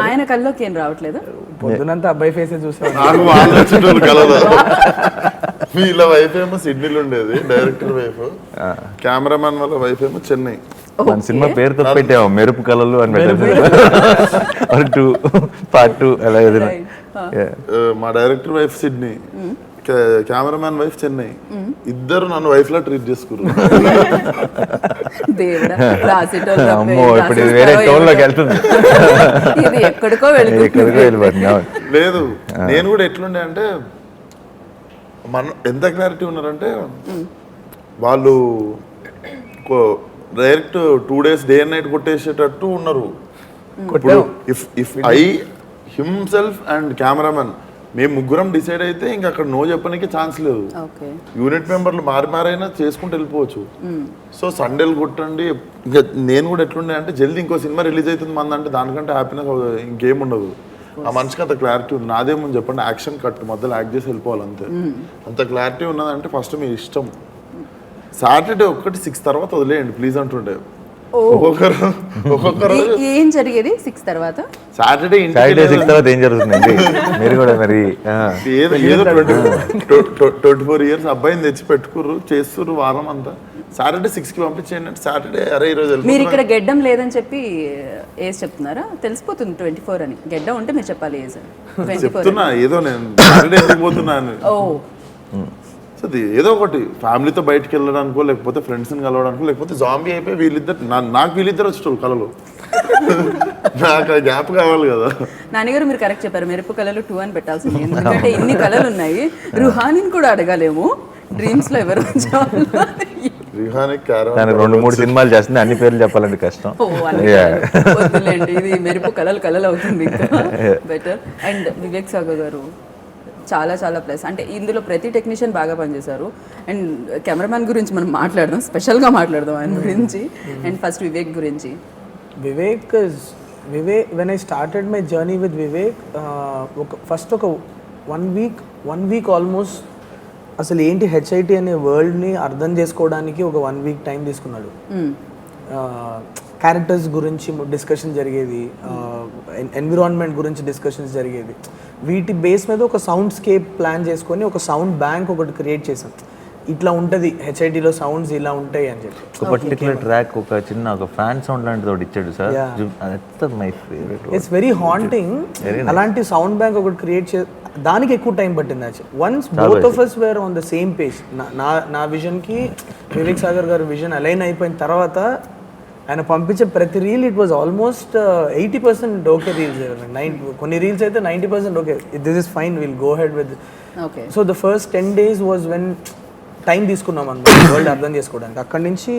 ఆయన కల్లోకి ఏం రావట్లేదు. పొద్దునంతా అబ్బాయి ఫేసే చూసాను. నాకు వాళ్ళు వచ్చేటోళ్ళు కలదు. వీళ్ళ వైఫ్ ఏమో సిడ్నీలో ఉండేది, డైరెక్టర్ వైఫ్. కెమెరామెన్ వాళ్ళ వైఫ్ ఏమో చెన్నై. మన సినిమా పేరుతో పెట్టాము మెరుపు కళలు అని పెట్టారు. పార్ట్ 2 అలా ఏదైనా. మా director wife Sydney, cameraman wife Chennai. ఇద్దరు నన్ను వైఫ్ లా ట్రీట్ చేసుకున్నారు. దేవుడా, రాసేటోళ్ళు తప్పే, అమ్మో ఇప్పుడు ఇది రాసేస్తారో వేరే టోన్ లోకి ఏమో. వెళ్తుంది. ఇది ఎక్కడికో వెళ్తుంది. ఎక్కడికో వెళ్ళిపోతున్నాం. లేదు, నేను కూడా ఎట్లుండే అంటే మన ఎంత క్లారిటీ ఉన్నారంటే వాళ్ళు direct 2 days day and night కొట్టేసేటట్టు ఉన్నారు. ఇప్పుడు if I himself and cameraman మేము ముగ్గురం డిసైడ్ అయితే ఇంకా అక్కడ నో చెప్పడానికి ఛాన్స్ లేదు. ఓకే. యూనిట్ మెంబర్లు మారైనా చేసుకుంటూ వెళ్ళిపోవచ్చు. సో సండేలు కొట్టండి. ఇంకా నేను కూడా ఎట్లుండే అంటే జల్దీ ఇంకో సినిమా రిలీజ్ అవుతుంది మందంటే దానికంటే హ్యాపీనెస్ ఇంకేం ఉండదు. ఆ మనిషికి అంత క్లారిటీ ఉంది. నాదేముంది చెప్పండి, యాక్షన్ కట్ మధ్యలో యాక్ట్ చేసి వెళ్ళిపోవాలి అంతే. అంత క్లారిటీ ఉన్నదంటే ఫస్ట్ మీ ఇష్టం. సాటర్డే 6 తర్వాత వదిలేయండి ప్లీజ్ అంటుండే. ఒక్కొక్కరు ఏం జరిగేది 6 తర్వాత? సాటర్డే 6 తర్వాత ఏం జరుగుతుందండి? మీరు కూడా మరి ఏదో 24 years అబ్బాయిని తెచ్చి పెట్టుకుర్రు, చేస్తుర్రు వారం అంతా. సాటర్డే 6కి పంపించేయండి అంటే సాటర్డే అరే ఈరోజు మీరు ఇక్కడ గెడ్డం లేదని చెప్పి ఏజ్ చెప్తున్నారా? తెలిసిపోతుంది 24 అని. గెడ్డం ఉంటే మీరు చెప్పాలి ఏజ్. 24 చెప్తున్నా ఏదో నేను సాటర్డే ఎందుకు పోతున్నాను. ఓ సో ఏదో ఒకటి ఫ్యామిలీతో బయటకు వెళ్ళడానికో, లేకపోతే ఫ్రెండ్స్ని కలవడానికో, లేకపోతే జాంబీ అయిపోయి వీళ్ళిద్దరు నాకు వీళ్ళిద్దరు వచ్చేటోళ్ళు కళలు. నాకు ఆ గ్యాప్ కావాలి కదా. నాన్నగారు మీరు కరెక్ట్ చెప్పారు, మెరుపు కళలు 2 అని పెట్టాల్సింది. ఎందుకంటే ఇన్ని కళలు ఉన్నాయి. రుహానిని కూడా అడగాలేము డ్రీమ్స్ లో ఎవరు దానికి 2-3 సినిమాలు చేస్తుంది, అన్ని పేర్లు చెప్పాలంటే కష్టం. వద్దులేండి, ఇది మెరుపు కళలు అవుతుంది ఇంకా బెటర్. అండ్ వివేక్ సాగర్ గారు చాలా చాలా ప్లస్. అంటే ఇందులో ప్రతి టెక్నీషియన్ బాగా పనిచేశారు. అండ్ కెమెరామ్యాన్ గురించి మనం మాట్లాడదాం, స్పెషల్గా మాట్లాడదాం ఆయన గురించి. అండ్ ఫస్ట్ వివేక్ గురించి. Vivek when I started my journey with Vivek, first ఒక 1 week ఆల్మోస్ట్ అసలు ఏంటి హెచ్ఐటి అనే వరల్డ్ని అర్థం చేసుకోవడానికి ఒక 1 week టైం తీసుకున్నాడు. క్యారెక్టర్స్ గురించి డిస్కషన్ జరిగేది, ఎన్విరాన్మెంట్ గురించి డిస్కషన్స్ జరిగేది. వీటి బేస్ మీద ఒక సౌండ్ స్కేప్ ప్లాన్ చేసుకొని ఒక సౌండ్ బ్యాంక్ ఒకటి క్రియేట్ చేసాం. ఇట్లా ఉంటుంది హెచ్ఐటీలో సౌండ్స్ ఇలా ఉంటాయి అని చెప్పి. ఒక పర్టికులర్ ట్రాక్ ఒక చిన్న ఒక ఫ్యాన్ సౌండ్ లాంటిది ఒకటి ఇచ్చాడు sir. That's my favourite. It's very haunting. అలాంటి సౌండ్ బ్యాంక్ ఒకటి క్రియేట్ దానికి ఎక్కువ టైం పట్టింది actually. Once both of us were on the same page, నా విజన్కి వివేక్ సాగర్ గారి విజన్ అలైన్ అయిపోయిన తర్వాత ఆయన పంపించే ప్రతి reel it was almost 80% okay reels. కొన్ని రీల్స్ అయితే 90% okay, this is fine, will go head with. Okay. So the first 10 days was when time తీసుకున్నాం అన్నమాట వరల్డ్ అర్థం చేసుకోవడానికి. అక్కడి నుంచి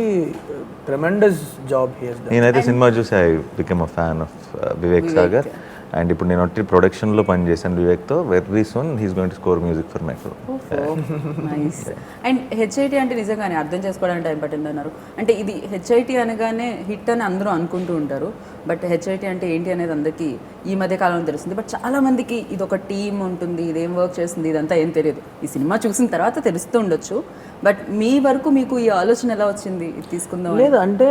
ట్రెమెండస్ జాబ్ హియర్. నేనైతే సినిమా చూసి I become a fan of Vivek Sagar. And ఇప్పుడు నేను వచ్చి ప్రొడక్షన్లో పనిచేశాను వివేక్తో. Very soon he's going to score music for my film. Nice. And HIT అంటే నిజంగానే అర్థం చేసుకోవడానికి టైం పట్టింది అన్నారు. అంటే ఇది హెచ్ఐటి అనగానే హిట్ అని అందరూ అనుకుంటూ ఉంటారు, బట్ హెచ్ఐటి అంటే ఏంటి అనేది అందరికీ ఈ మధ్య కాలంలో తెలుస్తుంది. బట్ చాలా మందికి ఇది ఒక టీమ్ ఉంటుంది, ఇదేం వర్క్ చేస్తుంది, ఇదంతా ఏం తెలియదు. ఈ సినిమా చూసిన తర్వాత తెలుస్తూ ఉండొచ్చు, బట్ మీ వరకు మీకు ఈ ఆలోచన ఎలా వచ్చింది ఇది తీసుకుందాం? లేదు అంటే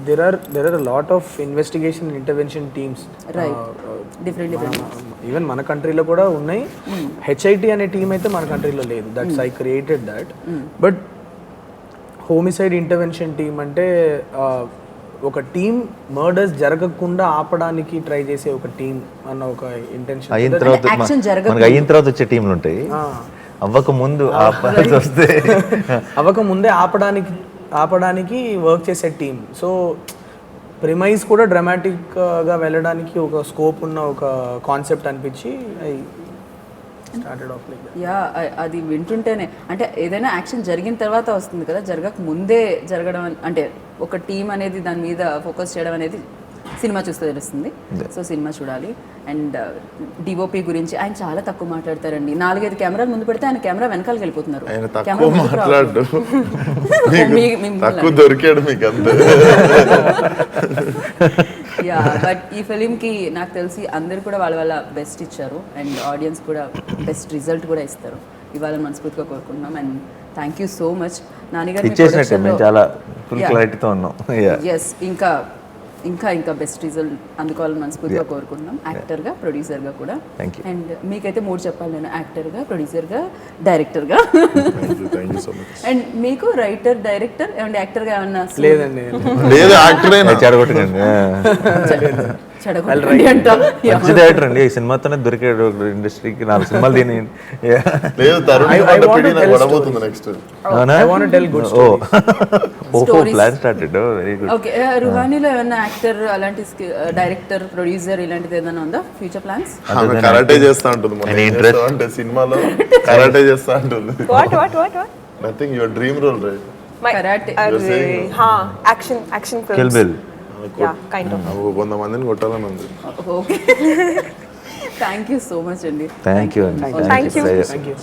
there are a lot of investigation and intervention teams, right, different even మన కంట్రీలో కూడా ఉన్నాయి. హెచ్ఐటి అనే టీం అయితే మన కంట్రీలో లేదు. That's I created that. But homicide intervention team అంటే ఒక టీం మర్డర్స్ జరగకుండా ఆపడానికి ట్రై చేసే ఒక టీం అన్న ఒక ఇంటెన్షన్. అయిన తర్వాత మనకి అయిన తర్వాత వచ్చే టీంలు ఉంటాయి, అవ్వక ముందు ఆపాల్సి వస్తే అవ్వక ముందే ఆపడానికి వర్క్ చేసే టీం. సో ప్రిమైజ్ కూడా డ్రామాటిక్గా వెళ్ళడానికి ఒక స్కోప్ ఉన్న ఒక కాన్సెప్ట్ అనిపించి I started off like. Yeah, అది వింటుంటేనే అంటే ఏదైనా యాక్షన్ జరిగిన తర్వాత వస్తుంది కదా, జరగక ముందే జరగడం అంటే ఒక టీం అనేది దాని మీద ఫోకస్ చేయడం అనేది సినిమా చూస్తే తెలుస్తుంది. సో సినిమా చూడాలి. అండ్ డిఓపి గురించి ఆయన చాలా తక్కువ మాట్లాడతారండి. 4-5 కెమెరాలు ముందు పెడితే ఆయన కెమెరా వెనకాలకి వెళ్ళిపోతున్నారు. ఆయన తక్కువ మాట్లాడు, మిమ్మల్ని తక్కువ దొరికాడు మీకు అంతే. యా, బట్ ఈ ఫిలింకి నాకు తెలిసి అందరు కూడా వాళ్ళ బెస్ట్ ఇచ్చారు అండ్ ఆడియన్స్ కూడా బెస్ట్ రిజల్ట్ కూడా ఇస్తారు. ఇవాళ మనస్ఫూర్తిగా కోరుకుంటున్నాం. And thank you so much నాన్నగారు. ఇచ్చేసినట్టే మేము చాలా ఫుల్ క్లారిటీతో ఉన్నాం. ఎస్, ఇంకా బెస్ట్ రిజల్ట్ అందుకోవాలని మనస్ఫూర్తిగా కోరుకుంటున్నాం, యాక్టర్గా, ప్రొడ్యూసర్గా కూడా. అండ్ మీకైతే 3 చెప్పాలి నేను, యాక్టర్గా, ప్రొడ్యూసర్గా, డైరెక్టర్గా. అండ్ మీకు రైటర్, డైరెక్టర్ ఏమంటే యాక్టర్గా ఏమన్నా? లేదండి, లేదు యాక్టరే చెడగొట్టండి. చెడగొట్టండి అంట. మంచి డైరెక్టర్ అండి, ఈ సినిమాతోనే దొరికాడు ఇండస్ట్రీకి. 4 సినిమాలు దీని లేదు. Tarun next I want to tell good stories. Plan started. Very good. Okay, రుహానీలో ఏమన్నా యాక్టర్ అలాంటి డైరెక్టర్, ప్రొడ్యూసర్ ఇలాంటిది ఏదైనా ఉందా ఫ్యూచర్ ప్లాన్స్? కరాటే చేస్తా ఉంటుంది అంటే సినిమాలో కరాటే చేస్తా ఉంటుంది. What? Nothing, your dream role right? Karate. Action films. Kill Bill. Yeah, kind of. కొంతమందిని కొట్టాలని ఉంది. Okay. Thank you so much అండి. థ్యాంక్ యూ అండి. Thank you. Thank you.